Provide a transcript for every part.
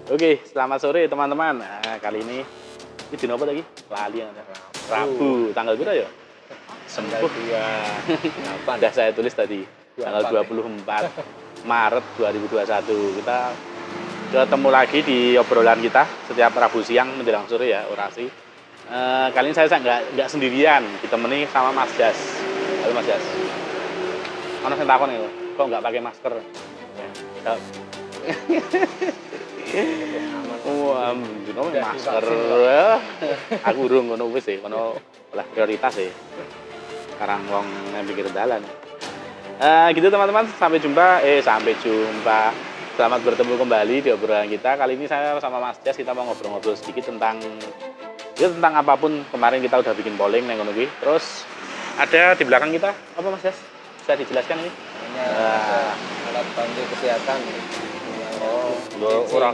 Oke, selamat sore teman-teman. Nah, kali ini dino apa lagi? Lali yang Rabu. Tanggal berapa ya? Tanggal 28. Udah saya tulis tadi. Tanggal 24 Maret 2021. Kita ketemu lagi di obrolan kita setiap Rabu siang menjelang sore ya, orasi. Kali ini saya nggak sendirian, ditemani sama Mas Jas. Halo Mas Jas. Mana saya takon ya, kok nggak pakai masker? Ya. Wah, masker. Aku urung ngono wis e, kono oleh prioritas e. Sekarang wong nang pinggir dalan. Gitu teman-teman, sampai jumpa. Selamat bertemu kembali di obrolan kita. Kali ini saya sama Mas Jas kita mau ngobrol-ngobrol sedikit tentang apapun. Kemarin kita udah bikin polling nang ngono kuwi. Terus ada di belakang kita apa Mas Jas? Bisa dijelaskan ini? Alat bantu kesehatan. Orang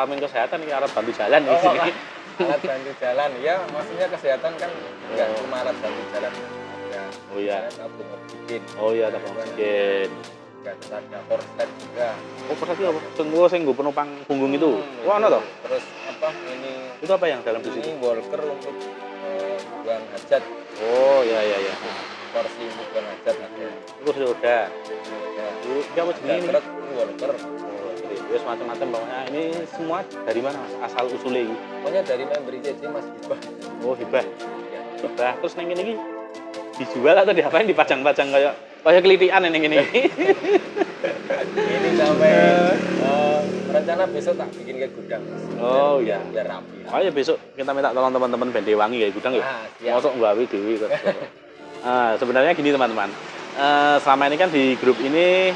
amin kesehatan ini alat bantu jalan di sini. Alat bantu jalan, ya maksudnya kesehatan kan nggak cuma alat bantu jalan. Ya, Oh iya. tabung oksigen. Oh iya, tabung oksigen. Ada korset juga. Oh, persasi apa? Sing nggo penumpang punggung itu. Wah, ono toh? Terus apa ini? Itu apa yang dalam Ini sini? walker untuk buang hajat. Oh, iya. Porsi untuk buang hajat ada. Kursi roda. Ya. Ini apa jenis ini? Truk walker. Terus macam-macam pokoknya. Ini semua dari mana Mas? Asal usulnya ini? Pokoknya dari member ICC Mas Bibah. Oh, hibah. Ya. Hibah. Terus neng ini dijual atau diapain? Dipajang-pajang kayak kelitian neng ini. Ini sampai rencana besok tak bikin kayak gudang. Mas. Oh iya. Biar rapi. Oh ya besok kita minta tolong teman-teman Bendewangi kayak gudang ya. Siap. Masuk nggawe dewi. Sebenarnya gini teman-teman. Selama ini kan di grup ini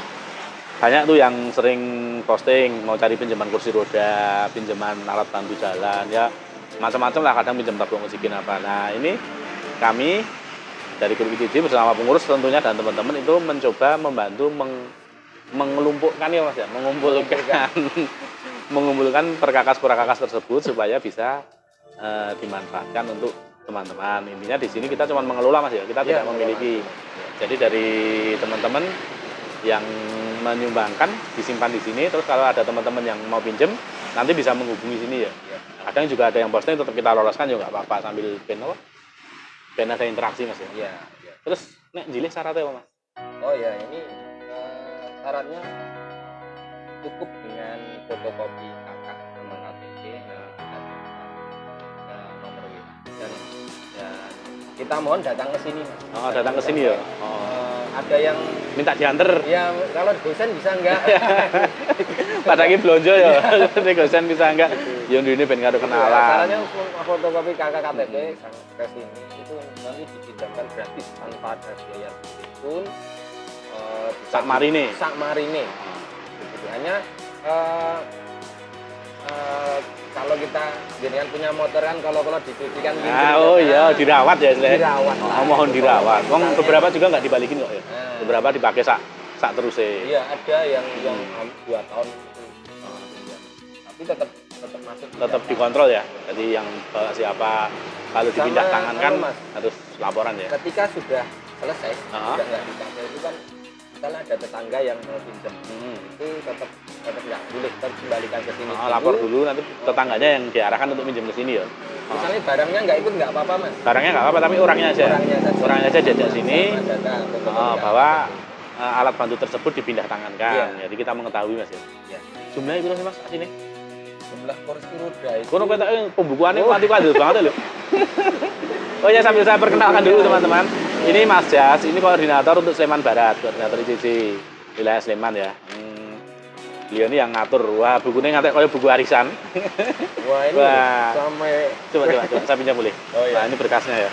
banyak tuh yang sering posting mau cari pinjaman kursi roda, pinjaman alat bantu jalan, ya macam-macam lah, kadang pinjam tabung oksigen apa. Nah ini kami dari grup ITJ bersama pengurus tentunya dan teman-teman itu mencoba membantu mengelumpukkan ya Mas ya, mengumpulkan perkakas-perkakas tersebut supaya bisa dimanfaatkan untuk teman-teman. Intinya di sini kita cuma mengelola Mas ya, kita tidak memiliki. Jadi dari teman-teman yang menyumbangkan disimpan di sini, terus kalau ada teman-teman yang mau pinjem nanti bisa menghubungi sini ya. Kadang juga ada yang posting tetap kita loloskan juga nggak apa-apa sambil ben ada interaksi Mas ya. Iya. Terus nek jilih syaratnya apa Mas? Oh ya, ini syaratnya cukup dengan fotokopi KK sama KTP dan nomor WA. Dan ya, kita mohon datang ke sini Mas. Oh, datang ke sini ya. Ada yang Minta diantar. ya kalau dosen bisa enggak? Pada lagi belanja ya. Nek dosen bisa enggak? Ya ndine ben karo kenalan. Syaratnya fotokopi KK KTP ke sini itu nanti dipindahkan gratis tanpa ada biaya sedikitpun. Sak marine. Begitu. Hanya kalau kita jenengan punya motor kan kalau dicuci kan dirawat ya istilahnya. Dirawat. Mohon dirawat. Wong beberapa juga enggak dibalikin kok ya. Beberapa dipakai sak terus e. Iya, ada yang 2 tahun itu. Tapi tetap masuk. Tetap dikontrol ya. Jadi yang bawa siapa kalau dipindah tangan kan Mas, harus laporan ya. ketika sudah selesai, sudah nggak dipakai itu kan misalnya ada tetangga yang mau pinjam, itu tetap nggak boleh, tetap kembalikan ke sini. Lapor dulu nanti tetangganya yang diarahkan untuk minjem ke sini ya. Misalnya barangnya nggak ikut nggak apa-apa Mas. Barangnya nggak apa-apa tapi orangnya aja. Orangnya aja jajak sini. Bahwa alat bantu tersebut dipindah tangankan. Jadi kita mengetahui Mas ya. Jumlahnya itu sih Mas sini. Jumlah kursi roda itu. Kono ketok pembukuannya mati kandel banget lho. Oh ya, sambil saya perkenalkan dulu teman-teman. Ini Mas Jas, ini koordinator untuk Sleman Barat, koordinator ICC wilayah Sleman ya. Beliau ini yang ngatur. Wah, bukunya ngatek kayak buku arisan. Wah, ini sampai coba saya pinjam boleh. Oh, iya. Nah, ini berkasnya ya.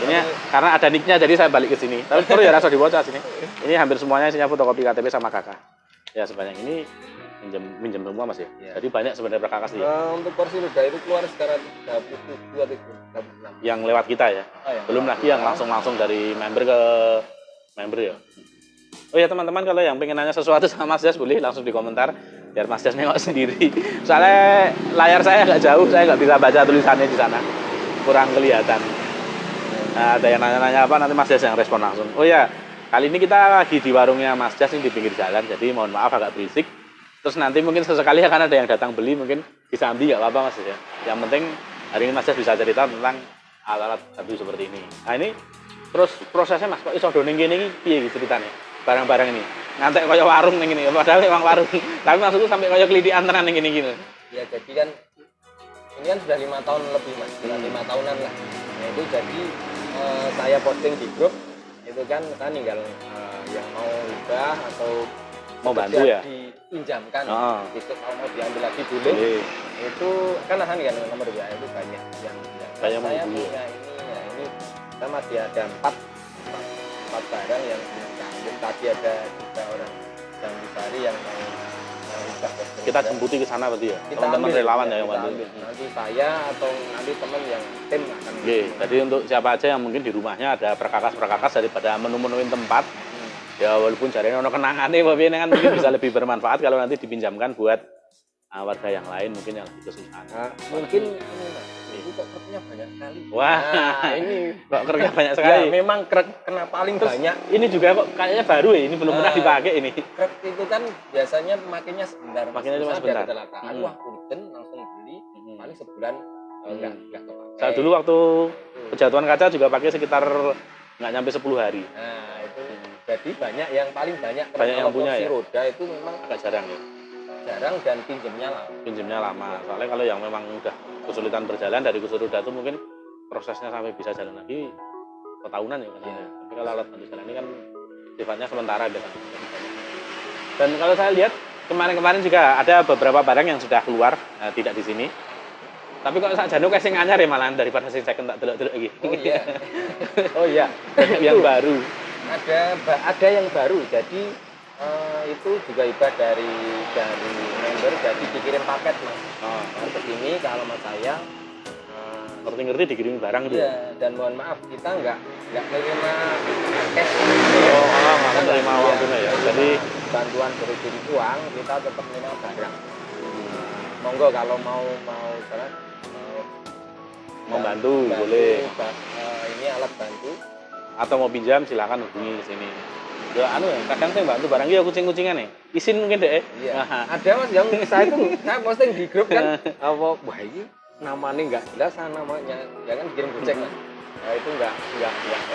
Ini karena ada nicknya jadi saya balik ke sini. Tapi terus ya rasa dibaca sini. Ini hampir semuanya isinya fotokopi KTP sama KK. Ya sebanyak ini minjem semua Mas ya. Jadi banyak sebenarnya perkakas nih. Untuk kursi roda itu keluar sekarang 32 atau 36. Yang lewat kita ya. Belum lagi yang langsung dari member ke member ya. Oh ya teman-teman, kalau yang pengen nanya sesuatu sama Mas Jas boleh langsung di komentar biar Mas Jas nengok sendiri. Soalnya layar saya agak jauh, saya nggak bisa baca tulisannya di sana, kurang kelihatan. Nah, ada yang nanya-nanya apa nanti Mas Jas yang respon langsung. Oh ya, kali ini kita lagi di warungnya Mas Jas ini di pinggir jalan, jadi mohon maaf agak berisik. Terus nanti mungkin sesekali akan ada yang datang beli, mungkin disambi nggak apa-apa Mas ya. Yang penting hari ini Mas Jas bisa cerita tentang alat-alat batu seperti ini. Nah ini terus prosesnya Mas, kok iso do ning kene iki piye iki ceritane? Barang-barang ini. Ngantek kaya warung ning ngene, padahal memang warung. Tapi maksudku sampai kaya klitikan tenan ning ngene iki. Ya jadi kan ini kan sudah 5 tahun lebih Mas, sudah 5 tahunan lah. Nah itu jadi saya posting di grup itu kan tinggal yang mau hibah atau mau bantu ya dipinjamkan itu kalau mau diambil lagi dulu itu kan nomor WA itu banyak yang saya punya ini ya ini kita masih ada empat barang yang diambil. Tadi ada 3 orang yang dicari yang mau hibah. Kita jemputi ke sana berarti ya, teman-teman relawan ya yang bantu. Nanti saya atau nanti teman yang tim akan. Jadi untuk siapa aja yang mungkin di rumahnya ada perkakas daripada menu-menuin tempat. Ya walaupun jarene ono kenangane tapi ini kan mungkin bisa lebih bermanfaat kalau nanti dipinjamkan buat warga yang lain mungkin yang lebih kesusahan. Mungkin ini kok keriknya banyak sekali. Wah, ini kok keriknya banyak sekali. Ya, memang krek kena paling terus banyak. Ini juga kok kayaknya baru ya, ini belum pernah dipakai ini. Krek itu kan biasanya makinnya sebentar. Makinnya cuma sebentar. Kecelakaan, wah punten langsung beli, paling sebulan enggak kepakai. Saya dulu waktu kejatuhan kaca juga pakai sekitar nggak nyampe 10 hari. Nah, itu jadi banyak yang paling banyak yang punya ya. Roda itu memang agak jarang ya. Jarang dan pinjemnya lama. Soalnya kalau yang memang udah kesulitan berjalan dari kursi roda itu mungkin prosesnya sampai bisa jalan lagi setahunan ya kan. Ya. Tapi kalau alat bantu jalan ini kan sifatnya sementara gitu. Dan kalau saya lihat kemarin juga ada beberapa barang yang sudah keluar, tidak di sini. Tapi kalau saya janu kasih nganyar ya malahan daripada sing second tak delok-delok iki. Oh iya. Oh iya. Yang baru. Ada yang baru. Jadi itu juga hibah dari member, jadi dikirim paket Mas. Ke sini ke alamat saya. Ngerti dikirim barang gitu. Iya, dan mohon maaf kita nggak menerima cash. Nggak menerima uang tunai ya. Jadi bantuan berupa uang kita tetap menerima barang. Monggo kalau mau bantu boleh. Ini alat bantu. Atau mau pinjam silakan hubungi ke sini. Ya kadang saya bantu barang ya kucing-kucingan nih. Izin mungkin deh. Iya. Ada Mas yang saya posting di grup kan wah ini namanya nggak jelas namanya. Jangan kirim kucing Mas. Nah, itu enggak.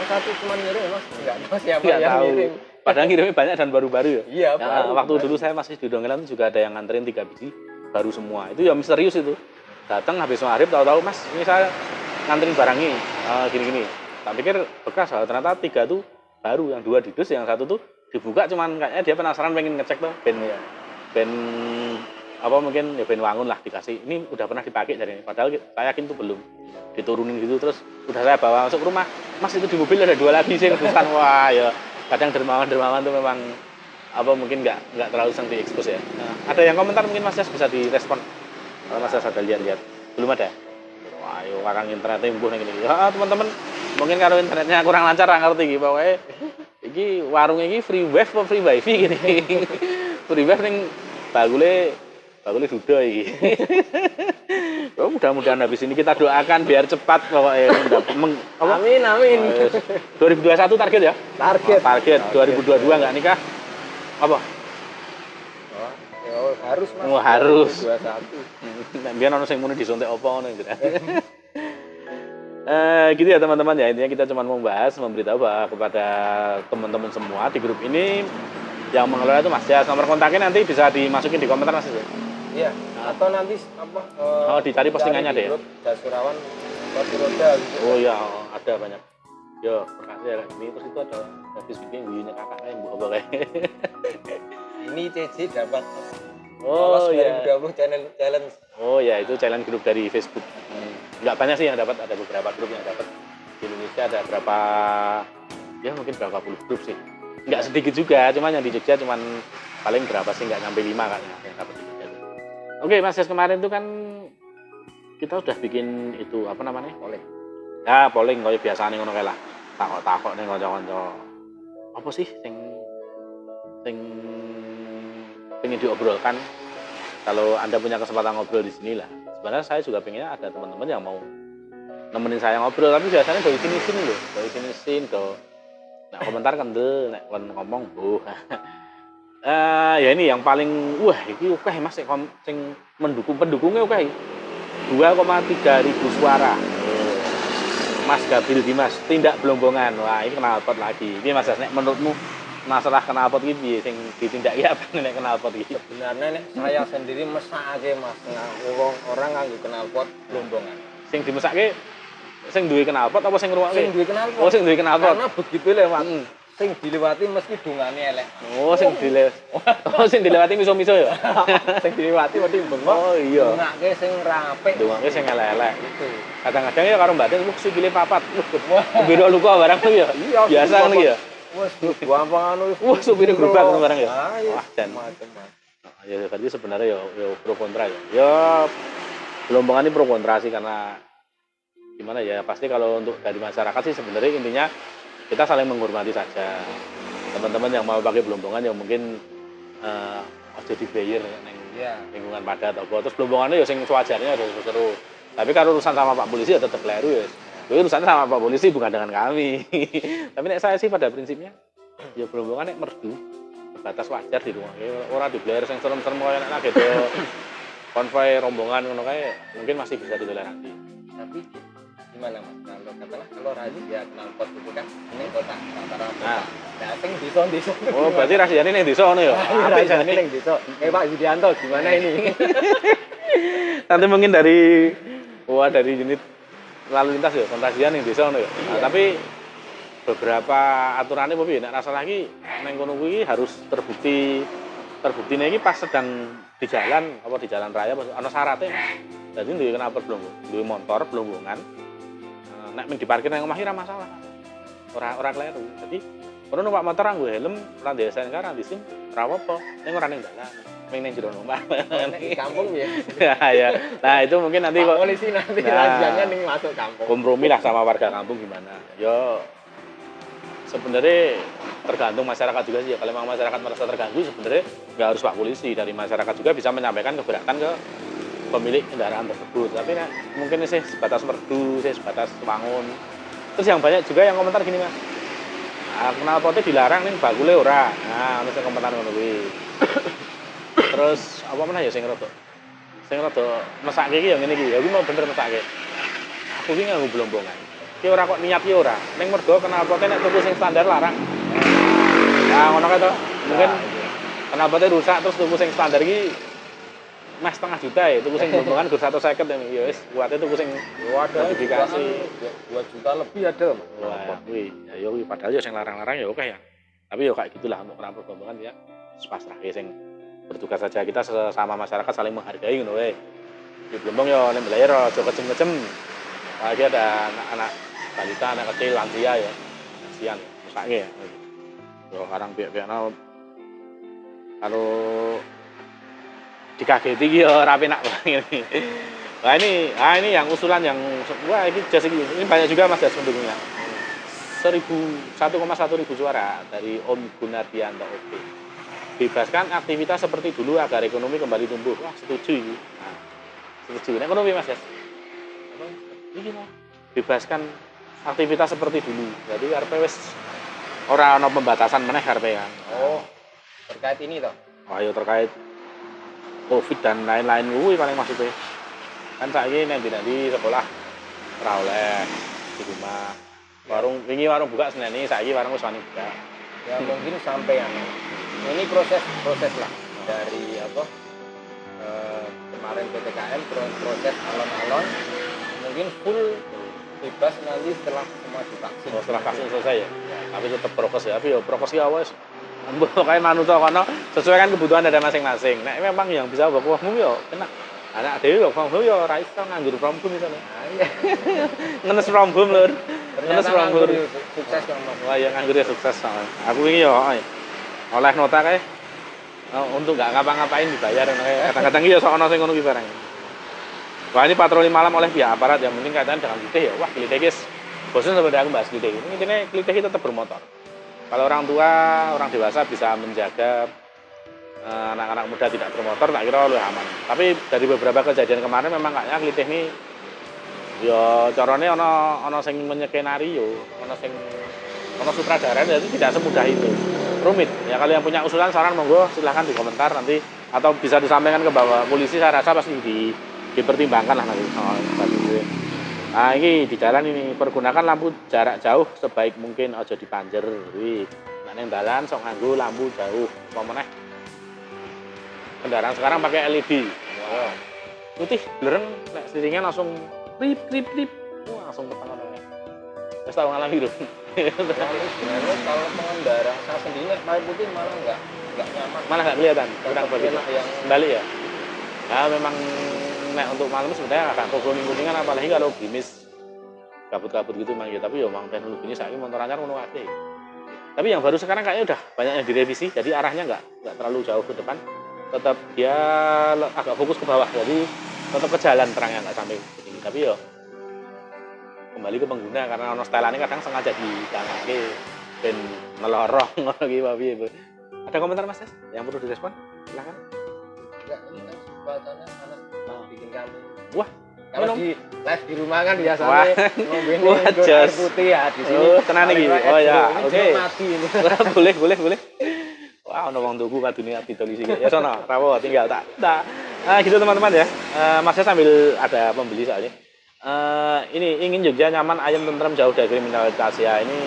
Satu cuma ngirim Mas, enggak tahu siapa yang tahu. ngirim. Padahal ngirimnya banyak dan baru-baru ya. Iya, waktu dulu saya masih di Donggelan juga ada yang nganterin 3 biji baru semua. Itu ya misterius itu. Datang habis maghrib tahu-tahu Mas, ini saya nganterin barang ini gini-gini. Tak pikir bekas, ternyata 3 tuh baru, yang 2 didus, yang 1 tuh dibuka cuman kayaknya dia penasaran pengen ngecek tuh ben apa mungkin ya ben wangun lah dikasih. Ini udah pernah dipakai dari ini. Padahal saya yakin tuh belum. Diturunin gitu terus udah saya bawa masuk rumah. Mas itu di mobil ada 2 lagi sih rebusan. Wah, ya kadang dermawan tuh memang apa mungkin nggak terlalu sering diekspos ya. Ada yang komentar mungkin Mas Jas bisa direspon. Kalau Mas Jas ada lihat-lihat. Belum ada. Wah, yo orang internetnya imbuh ning ngene. Ya, teman-teman, mungkin kalau internetnya kurang lancar ra ngerti iki, pokoke iki warung iki free wave apa free wifi gini. Free wave ning bagule duda iki. Oh, mudah-mudahan habis ini kita doakan biar cepat pokoknya Amin. 2021 target ya? Target 2022 enggak nikah? Apa? Harus Mas. Oh, harus. 21. Nek biyen ono sing muni disontek apa ngono gitu. Gitu ya teman-teman ya, intinya kita cuma mau bahas, memberitahu bahwa kepada teman-teman semua di grup ini yang mengelola itu Mas Jas. Nomor kontaknya nanti bisa dimasukin di komentar Mas. Iya, atau nanti dicari postingannya deh. Jasurawan kursi roda gitu. Oh iya, ada banyak. Yo, makasih ya ini terus itu ada habis bikin videonya kakaknya Mbok apa kayak. Ini CC dapat Oh iya. 2020 challenge. Oh ya, itu challenge grup dari Facebook. Enggak banyak sih yang dapat, ada beberapa grup yang dapat. Di Indonesia ada berapa, ya mungkin berapa puluh grup sih. Enggak sedikit juga, cuma yang di Jogja cuman paling berapa sih, enggak nyampe 5 kayaknya yang dapat di Jogja. Oke, Mas Jas, kemarin itu kan kita udah bikin itu apa namanya? Polling. Ya, polling kaya biasane ngono kae lah. Takok-takok ning kanca-kanca. Apa sih sing pengen diobrolkan? Kalau Anda punya kesempatan ngobrol di sini lah. Sebenarnya saya juga pengennya ada teman-teman yang mau nemenin saya ngobrol, tapi biasanya dari sini loh, dari sini do. Nah, komentar kan deh, nek ngomong, Ya ini yang paling wah iki akeh Mas sing pendukungnya akeh. 2,3 ribu suara. Mas Gabil Dimas, tindak belombongan. Wah, ini knalpot lagi. Ini Mas nek menurutmu masalah knalpot iki piye sing ditindaki apa nek knalpot iki? Sebenarnya nek saya sendiri mesake Mas, orang nganggo knalpot belombongan. Sing dimesake sing duwe knalpot apa sing ngrungokke? Sing duwe knalpot. Oh, sing duwe knalpot. Karena begitu lewat. Sing dilewati mesti dungane elek. Oh, sing dilewati miso-miso ya. Sing dilewati mesti bengok. Oh iya. Dungake sing rapik. Dungake sing elek-elek. Itu. Kadang-kadang ya karo mbatin sikile papat. Beda luka barang tuh ya. Iya, biasa ngono ya. Wes gampang anu. Wah, supire gerobak ngono barang ya. Wah, dan macam-macam. ya berarti sebenarnya ya pro kontra ya. Ya gelombongan ini pro kontra sih karena gimana ya pasti kalau untuk dari masyarakat sih sebenarnya intinya kita saling menghormati saja. Teman-teman yang mau pakai belombongan ya mungkin aja dibayar neng lingkungan padat atau terus belombongannya ya sing sewajarnya ada seru. Tapi kalau urusan sama Pak Polisi ya tetap keliru ya. Jadi urusannya sama Pak Polisi bukan dengan kami. Tapi nek saya sih pada prinsipnya ya belombongan nek merdu batas wajar di rumah. Orang di Blair sing serem-serem koyo nek gitu. Konvoy rombongan ngono kae mungkin masih bisa ditoleransi. Tapi gimana Mas? Kalau razia knalpot itu kan ini kota rata-rata. Nah, sing desa-desa. Oh, berarti rahasiane ning desa ngono ya. Apik jane ning desa. Pak Yudianto gimana ini? Nanti mungkin dari unit lalu lintas ya, razia ning desa ngono ya. Nah, tapi beberapa aturannya piye nek rasa lagi neng kono kuwi harus terbuktinya iki pas sedang di jalan apa di jalan raya ana syaratnya Mas. Dadi duwe knalpot duwe motor belombongan. Nek mung diparkir nang omah iki ora masalah. Ora kleru. Dadi kono numpak motor nganggo helm, ora ndek SNK, ora ndek SIM, ora apa-apa. Ning ora ning dalan. Ming ning jero omah. Nek di kampung ya. Ya. Nah, itu mungkin nanti kok polisi nanti razianya ning masuk kampung. Kompromi lah sama warga kampung gimana. Yo sebenarnya tergantung masyarakat juga sih ya. Kalau memang masyarakat merasa terganggu sebenarnya nggak harus Pak Polisi, dari masyarakat juga bisa menyampaikan keberatan ke pemilik kendaraan tersebut. Tapi nah, mungkin sih sebatas merdu, sih sebatas wangun. Terus yang banyak juga yang komentar gini Mas. Knalpotnya dilarang nih bakule ora. Nah, ono sing komentar ngono kuwi. Terus apa meneh ya sing rada mesake iki ya ngene iki. Ya kuwi mau bener mesake. Aku iki nganggo belombongan. Ki ora kok niat ki ora. Ning mergo knalpotnya nek tuku sing standar larang. Nah, ngono kae to. Mungkin knalpotnya rusak terus tuku sing standar iki Mas setengah juta ya, tuku sing belombongan gur 150 ya wis, kuwate tuku sing modifikasi 2 juta lebih ada, Mas. Wah, kuwi. Ya kuwi padahal ya sing larang-larang ya oke ya. Tapi ya kayak gitulah untuk knalpot belombongan ya pasrahke sing bertugas saja kita sesama masyarakat saling menghargai ngono wae. Di Blombong ya nek belayar aja kejem-kejem. Apalagi ada anak-anak balita, anak kecil, lansia ya. Kasihan, mesake ya. Yo sekarang pihak-pihaknya kalau dikageti iki ya ora penak ngene. Nah ini yang usulan yang wah ini jas ini banyak juga Mas jas pendukungnya. 1,1 ribu suara dari Om Gunardianto OP. Bebaskan aktivitas seperti dulu agar ekonomi kembali tumbuh. Wah, setuju ini. Nah, setuju. Nek ekonomi Mas, ini mau bebaskan aktivitas seperti dulu. Jadi RP wis ora ana pembatasan meneh RP kan. Oh, terkait ini toh. Oh, ayo terkait Covid dan lain-lain kuwi paling maksudnya. Kan saiki nek di sekolah ora oleh di rumah. Warung buka Senin ini, saiki warung wis wani buka. Ya mungkin sampai ini proses lah dari apa kemarin PPKM proses alon-alon mungkin full bebas nanti setelah semua divaksin. Oh, setelah vaksin selesai ya. Tapi tetap prokes ya. Tapi ya prokes ya wis kayak manut kono sesuai kan kebutuhan ada masing-masing. Nek memang yang bisa work from home ya kena. Anak dhewe work from home ya ora iso nganggur from home misalnya. Ngenes from home lur. Ngenes from home sukses dong Mas. Wah ya nganggur ya sukses. Aku ini ya oleh nota kae untuk nggak ngapa-ngapain dibayar kadang-kadang ya sok ono sing ngono ki barang. Wah ini patroli malam oleh pihak aparat yang penting kadang jangan klitih ya. Wah klitih guys. Bosan sebenarnya aku bahas klitih. Ini intinya klitih tetap bermotor. Kalau orang tua, orang dewasa bisa menjaga anak-anak muda tidak bermotor, tak kira lebih aman. Tapi dari beberapa kejadian kemarin memang kayaknya klitih ini ya carane ono sing menyekenario, ono sutradara jadi tidak semudah itu. rumit. Ya kalau yang punya usulan saran monggo silahkan di komentar nanti atau bisa disampaikan ke Bapak polisi, saya rasa pasti dipertimbangkan lah nanti. Nah ini di jalan ini pergunakan lampu jarak jauh sebaik mungkin, aja dipanjer. Wih, nah ning dalan sok nganggo lampu jauh. Apa meneh? Kendaraan sekarang pakai LED. Wow. Putih, blereng, nek sirine langsung krip krip krip. Wah, langsung ketangkep. Wis tau ngalami lho. Lalu sebenarnya kalau pengendara saya sendiri naik pakai putih malah nggak nyaman. Malah nggak kelihatan. Kurang Tapi begitu. enak yang Balik ya. Ya memang nek untuk malam sebenarnya agak kuning-kuningan apalagi kalau gerimis kabut-kabut gitu memang ya, tapi ya memang teknologinya saiki motor anyar ngono wae. Tapi yang baru sekarang kayaknya udah banyak yang direvisi, jadi arahnya nggak terlalu jauh ke depan, tetap dia agak fokus ke bawah, jadi tetap ke jalan terangnya nggak sampai ke sini. Tapi ya kembali ke pengguna karena ono stylane kadang sengaja ditangake ben melorong ngono iki piye. Ada komentar Mas Des yang perlu direspon? Silakan. nggak ini kan suasananya panas bikin kamu. Wah, Kalau minum. di live di rumah kan Wah. biasanya ngombe Wah, air jos. putih ya di sini. Oh, tenan iki. Oh ya, Ini oke. jeruk mati ini. boleh. Wah, ono wong tuku kadune didol isi. Ya sono, rawo tinggal tak. Nah, gitu teman-teman ya. Mas saya sambil ada pembeli soalnya. Ini ingin Jogja nyaman, ayam, tentrem, jauh dari kriminalitas ya. Ini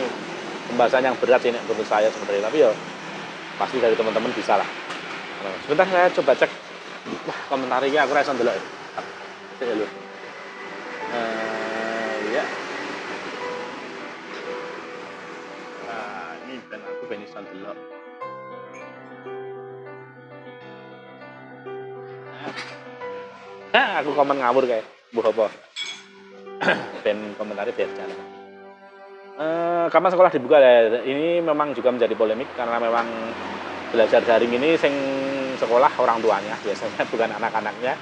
pembahasan yang berat sih menurut saya sebenarnya, tapi ya pasti dari teman-teman bisa lah. Sebentar saya coba cek. Wah, komentar iki aku ra iso ndelok. Cek dulu. Ya. Nah, ini ben aku ben iso ndelok. Nah, aku komen ngawur kayak buh apa. Ben komentarnya biar jalan. Kapan sekolah dibuka ya? Ini memang juga menjadi polemik karena memang belajar daring ini sing sekolah orang tuanya biasanya bukan anak-anaknya.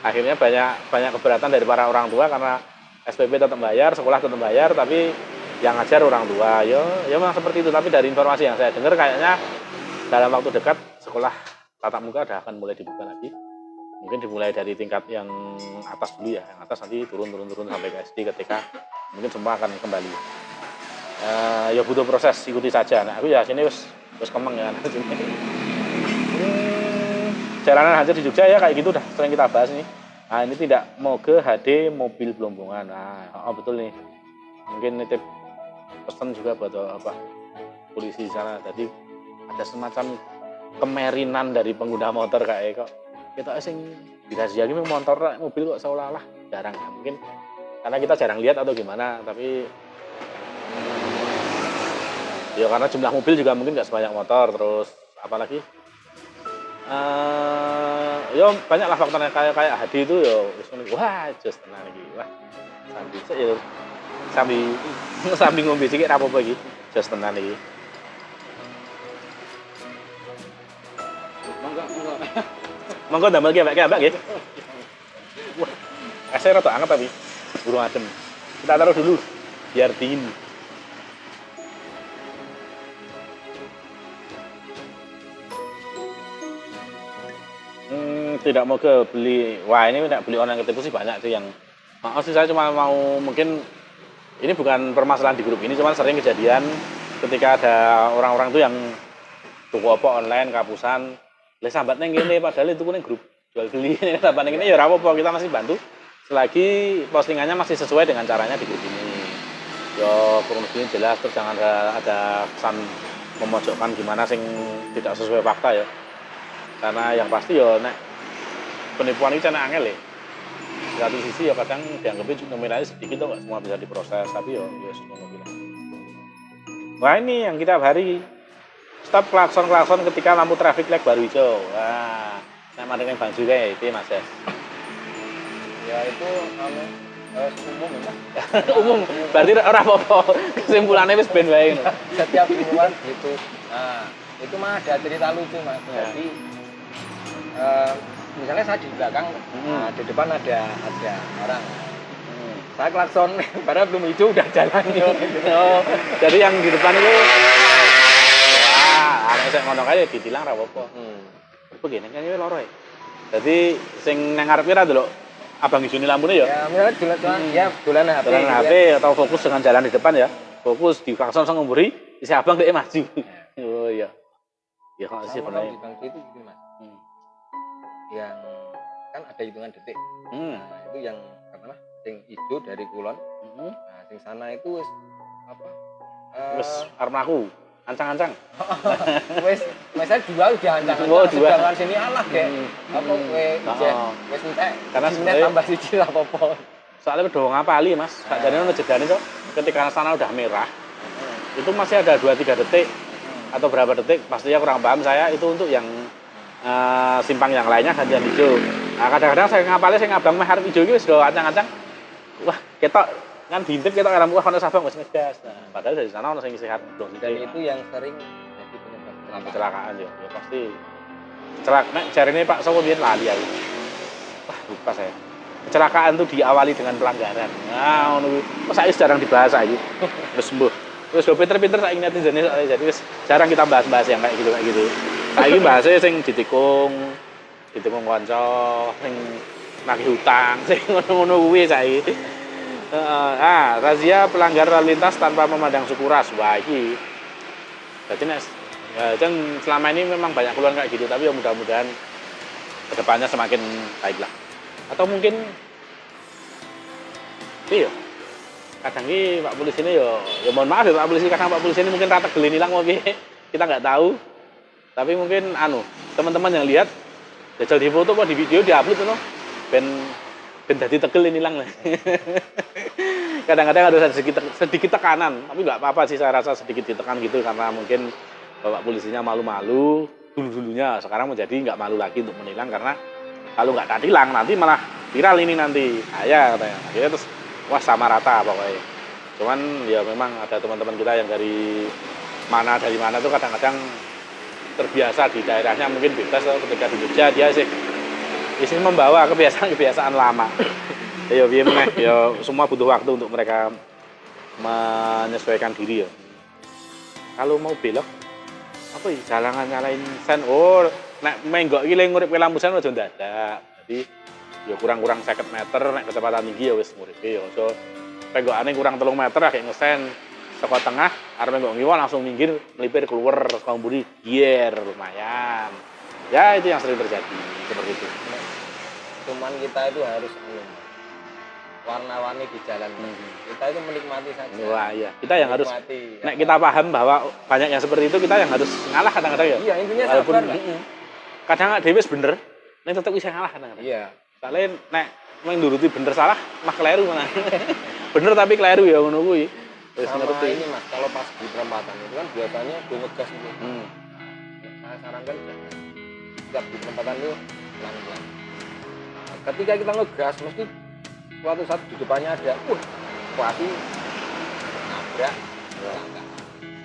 Akhirnya banyak keberatan dari para orang tua karena SPP tetap bayar, sekolah tetap bayar, tapi yang ngajar orang tua. Ya memang seperti itu. Tapi dari informasi yang saya dengar kayaknya dalam waktu dekat sekolah tatap muka akan mulai dibuka lagi. Mungkin dimulai dari tingkat yang atas dulu ya, yang atas nanti turun sampai ke SD, ketika mungkin semua akan kembali. Ya butuh proses, ikuti saja. Nah, aku ya sini wis kemeng ya. Jalanan hancur di Jogja ya kayak gitu, udah sering kita bahas nih. Nah ini tidak mau ke HD mobil Belombongan. Nah betul nih. Mungkin nitip pesan juga buat apa polisi di sana. Jadi ada semacam kemerinan dari pengguna motor kayak kok kita sing dikasih lagi motor mobil kok seolah-olah jarang ya. Mungkin karena kita jarang lihat atau gimana, tapi ya karena jumlah mobil juga mungkin nggak sebanyak motor. Terus apalagi ya banyak lah faktornya kayak Hadi itu ya wah just tenang lagi wah sambil ngombe sedikit apa iki just tenang lagi. Monggo ndamel ki mbak nggih. Wah, esnya rada anget tapi burung adem. Kita taruh dulu biar dingin. Tidak mau ke beli. Wah, ini tidak beli online ketipu sih banyak sih yang. Maaf sih, saya cuma mau mungkin ini bukan permasalahan di grup ini, cuma sering kejadian ketika ada orang-orang itu yang tuku apa online kapusan. Lah sambat neng ngene padahal itu kuning grup jual beli ini sambat neng ini ya ora apa-apa, kita masih bantu selagi postingannya masih sesuai dengan caranya di grup ini. Ya kurang lebih jelas, terus jangan ada kesan memojokkan gimana sing tidak sesuai fakta ya. Karena yang pasti ya nek penipuan itu cana angel ya. Di satu sisi ya kadang dianggapnya nominalnya sedikit tuh nggak semua bisa diproses, tapi ya semua bilang. Wah ini yang kita hari stop klakson ketika lampu traffic light baru hijau. Wah, nama dengan Bang juga ya itu Mas Des. Ya itu umum ya. Umum, berarti orang apa-apa. Kesimpulannya wis ben wae. Setiap timuan gitu. Nah, itu mah ada cerita lucu Mas. Ya. Jadi misalnya saya di belakang, nah, di depan ada orang. Saya klakson, padahal belum hijau udah jalan. Oh, jadi yang di depan itu wah, anak saya ngono kae ditilang ra apa-apa. Begini kan ini loro ya. Jadi sing nang ngarepe ra delok abang isune lampune ya. Ya, misalnya dolan HP. Dolan HP atau fokus dengan jalan di depan ya. Fokus di klakson sang ngemburi, isi abang dhek maju. Oh iya. Ya kok sih Sama kalau bener. di bangku itu gini mas, Hmm. yang kan ada hitungan detik. Hmm. Nah itu yang katakanlah sing hijau dari kulon, Hmm. nah sing sana itu wis apa? Wes arep aku. Ancang-ancang. Wis saya dua udah ancang-ancang, Oh, dua. sedangkan sini alah kayak apa kowe wis entek Karena menit sebenarnya- tambah siji lah apa-apa. Soalnya udah ngapali Mas. Sakjane ono jedane tuh. Ketika sana udah merah, itu masih ada 2-3 detik atau berapa detik, pastinya kurang paham saya itu untuk yang simpang yang lainnya gantian hijau. Nah, kadang-kadang saya ngapalnya saya ngabang meh arep hijau iki wis do ancang-ancang. Wah, ketok kan diintip ketok arep wah ono sabang wis ngegas. Nah, padahal dari sana ono sing sehat dong. Dan itu yang sering jadi penyebab kecelakaan. kecelakaan ya pasti. Nek jarine Pak Sowo biyen lali aku. Wah, lupa saya. Kecelakaan itu diawali dengan pelanggaran. Nah, ngono kuwi. Kok saiki jarang dibahas saiki. Wis sembuh. Wis do pinter-pinter saiki netizen jadi wis jarang kita bahas-bahas yang kayak gitu. Saiki bahasnya sing ditikung kanca, sing nagih hutang, sing ngono-ngono kuwi saiki. Razia pelanggar lalu lintas tanpa memandang suku ras. Wah, iki. Berarti nek dan selama ini memang banyak keluhan kayak gitu, tapi ya mudah-mudahan kedepannya semakin baik lah. Atau mungkin iya kadang ini Pak Polisi ini ya mohon maaf ya Pak Polisi, karena Pak Polisi ini mungkin rata gelin hilang mau kita nggak tahu, tapi mungkin teman-teman yang lihat jajal di foto kok di video diupload tuh ben dadi tegel ini hilang lah. Kadang-kadang ada sedikit tekanan, tapi nggak apa-apa sih, saya rasa sedikit ditekan gitu karena mungkin Bapak Polisinya malu-malu dulunya, sekarang menjadi nggak malu lagi untuk menilang, karena kalau nggak tilang nanti malah viral ini nanti. Ya katanya. Akhirnya terus wah sama rata pokoknya. Cuman ya memang ada teman-teman kita yang dari mana tuh kadang-kadang terbiasa di daerahnya mungkin bebas, ketika di Jogja dia sih membawa kebiasaan lama. Ya semua butuh waktu untuk mereka menyesuaikan diri ya. Kalau mau belok apa ya jalangan nyalain sen, nek menggok iki le nguripe lampu sen aja ndadak. Jadi ya kurang 50 meter nek kecepatan tinggi ya wis nguripe ya aja penggokane kurang 3 meter kayak ngesen saka tengah arep menggok ngiwa langsung minggir melipir keluar saka mburi gier lumayan. Ya itu yang sering terjadi seperti itu. Cuman kita itu harus warna-warni di jalan. Kita itu menikmati saja. Wah iya, kita yang harus menikmati, nek kita paham bahwa banyak yang seperti itu, kita yang harus ngalah kadang-kadang ya. Iya, intinya walaupun sabar lah. kadang dhewe wis bener, nek tetep bisa ngalah kadang-kadang. Iya. Soalnya nek nuruti bener salah mah keliru mana. Bener tapi keliru ya ngono kuwi. Wis Sama ngerti. ini Mas, kalau pas di perempatan itu kan biasanya gue ngegas itu. Saya sarankan jangan. Setiap di perempatan itu pelan-pelan. Nah, ketika kita ngegas mesti suatu saat di depannya ada pasti nabrak.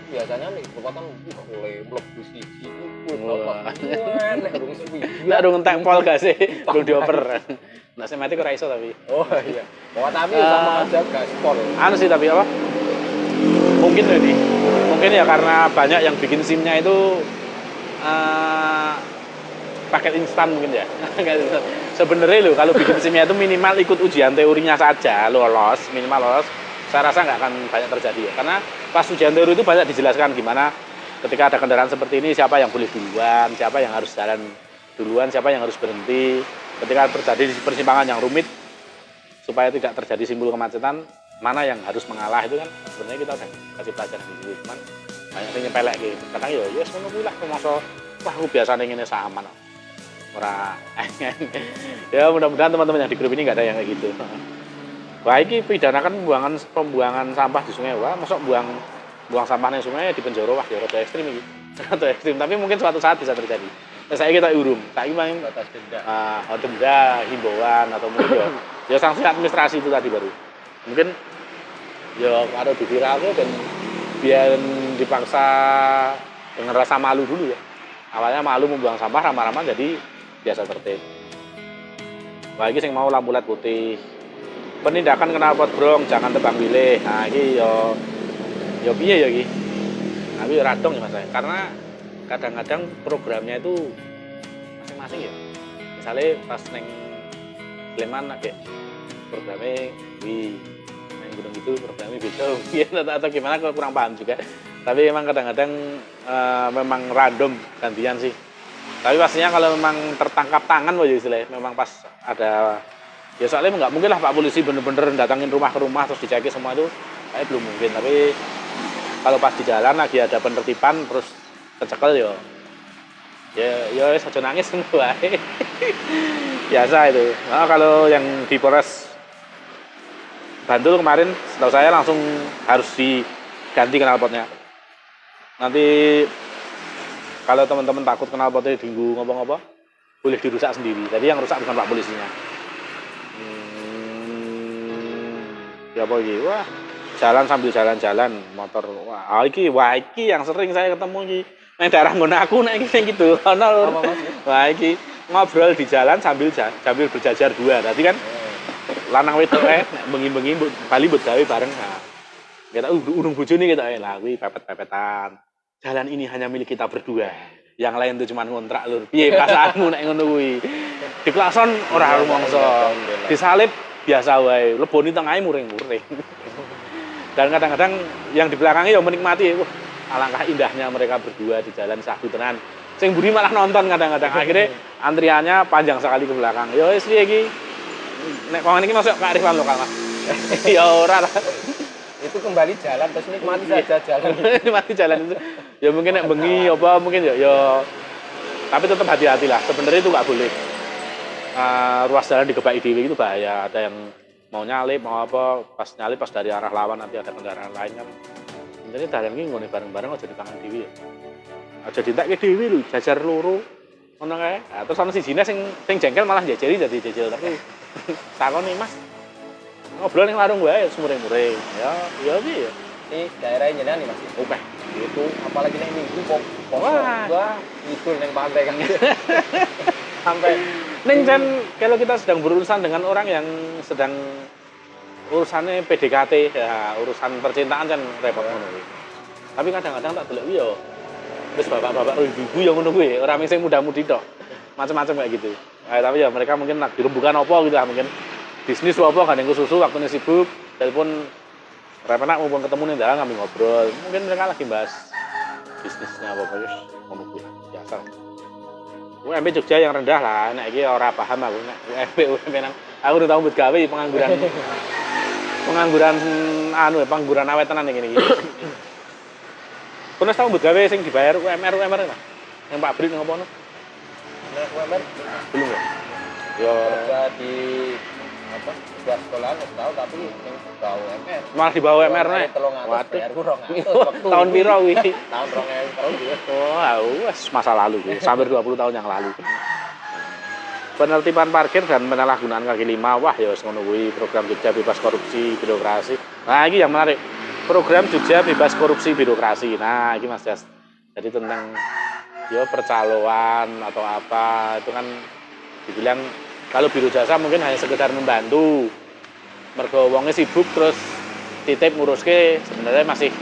Biasanya nih perempatan mulai mlebu siji nek durung suwi. Nek durung entek pol gak sih? Durung dioper. Nek semati ora iso tapi. Oh iya. Tapi sama aja gaspol. Sih tapi apa? Mungkin ini. Mungkin ya karena banyak yang bikin SIM-nya itu paket instan mungkin ya. Sebenarnya loh kalau bikin SIM-nya itu minimal ikut ujian teorinya saja minimal lolos. Saya rasa nggak akan banyak terjadi ya. Karena pas ujian teori itu banyak dijelaskan gimana ketika ada kendaraan seperti ini siapa yang boleh duluan, siapa yang harus jalan duluan, siapa yang harus berhenti. Ketika terjadi persimpangan yang rumit supaya tidak terjadi simbol kemacetan, mana yang harus mengalah itu kan sebenarnya kita udah kasih pelajaran di situ. Cuman banyak yang nyepelek gitu. Kadang ya ngono kuwi lah masa wah aku biasanya ngene sama ora. Ya mudah-mudahan teman-teman yang di grup ini nggak ada yang kayak gitu. Wah ini pidanakan pembuangan sampah di sungai. Wah masuk buang sampahnya sungai di penjara, wah ya rada ekstrim iki. Rada ekstrim, tapi mungkin suatu saat bisa terjadi. Nah, saya kita urung, saya main Batas denda. denda, himbauan atau mungkin ya sanksi administrasi itu tadi baru. Mungkin ya kalau diviralkan dan biar dipaksa dengan rasa malu dulu ya. Awalnya malu membuang sampah, lama-lama jadi biasa tertib. Wah ini yang mau lampu LED putih. Penindakan knalpot brong, jangan tebang pilih. Nah ini yo piye ya iki. Tapi yo radong ya Mas. Karena kadang-kadang programnya itu masing-masing ya. Misalnya pas neng Sleman ada programnya di neng gunung itu programnya beda. Atau gimana, kalau kurang paham juga. Tapi emang kadang-kadang memang random gantian sih. Tapi pastinya kalau memang tertangkap tangan ya istilahnya, memang pas ada ya soalnya nggak mungkin lah Pak Polisi bener-bener datangin rumah ke rumah terus diceki semua itu kayak belum mungkin. Tapi kalau pas di jalan lagi ada penertiban terus kecekel ya saja nangis semua. Biasa itu. Nah, kalau yang di Polres Bantul kemarin setahu saya langsung harus diganti knalpotnya. Nanti kalau teman-teman takut knalpotnya diganggu ngapa-ngapa, boleh dirusak sendiri. Jadi yang rusak bukan Pak Polisinya. Ya apa iki? Wah, jalan sambil jalan-jalan motor. Wah, iki yang sering saya ketemu iki. Nang daerah ngono aku nek iki gitu. Ono lho. Wah, iki ngobrol di jalan sambil berjajar dua. Tadi kan lanang wedok nek bengi-bengi bali mbut gawe bareng. Nah, kita urung bojone kita lah kuwi pepet-pepetan. Jalan ini hanya milik kita berdua. Yang lain itu cuma ngontrak lur. Piye perasaanmu nek ngono kuwi? Diklakson ora rumangsa. Disalip biasa wae. Leboni tengahe muring-muring. Dan kadang-kadang yang di belakangnya ya menikmati. Wah, alangkah indahnya mereka berdua di jalan sahdu tenan. Sing mburi malah nonton kadang-kadang. Akhirnya antriannya panjang sekali ke belakang. Ya wis piye iki? Nek kongen iki masuk kearifan lokal, Mas. Ya ora lah. Itu kembali jalan terus nikmati saja jalan. Nikmati jalan itu. Ya mungkin nek bengi apa mungkin ya tapi tetap hati-hati lah. Sebenarnya itu nggak boleh. Ruas jalan digebaki dhewe itu bahaya. Ada yang mau nyalip, mau apa, pas nyalip pas dari arah lawan nanti ada kendaraan lain kan. Sebenarnya dalan iki nggone bareng-bareng aja dipangan dhewe ya. Aja ditekke dhewe lho, jajar loro. Ngono kae. Nah, terus ana sijine sing jengkel malah jajari jadi jajal terus. Takoni, Mas. Ngobrol ning warung wae semure-mure. Ya piye ya. Ini daerahnya jenengan nih Mas. Oke. Itu apalagi nek minggu wah itu neng pantai kan. Sampai ning kan kalau kita sedang berurusan dengan orang yang sedang urusannya PDKT ya urusan percintaan kan repot ngono kuwi. Tapi kadang-kadang tak delok yo wis bapak-bapak ibu-ibu yang ngono kuwi, ora sing muda-mudi tok. Macam-macam kayak gitu. Tapi ya mereka mungkin lagi rembukan apa gitu lah mungkin. Bisnis apa gandeng susu waktunya sibuk, telepon repenak mumpung ketemu nih dalam ngambil ngobrol. Mungkin mereka lagi bahas bisnisnya apa guys, ngomong biasa. UMP Jogja yang rendah lah, nek iki ora paham aku nek UMP nang aku udah tau mbut gawe pengangguran awet tenan ngene iki. Kono tau mbut gawe sing dibayar UMR lah. Yang Pak Brit ngopo no? Nek UMR belum ya? Ya kerja di apa buat sekolah nggak tahu tapi yang bawa UMR malah dibawa UMR nek waduh tahun piro kuwi tahun 2000 wes masa lalu kuwi hampir 20 tahun yang lalu. Penertiban parkir dan penyalahgunaan kaki lima wah ya wis ngono kuwi program Jogja bebas korupsi birokrasi. Nah iki yang menarik program Jogja bebas korupsi birokrasi. Nah iki Mas Jas jadi tentang ya percaloan atau apa itu kan dibilang kalau biro jasa mungkin hanya sekedar membantu. Mergo wonge sibuk terus titip nguruske sebenarnya masih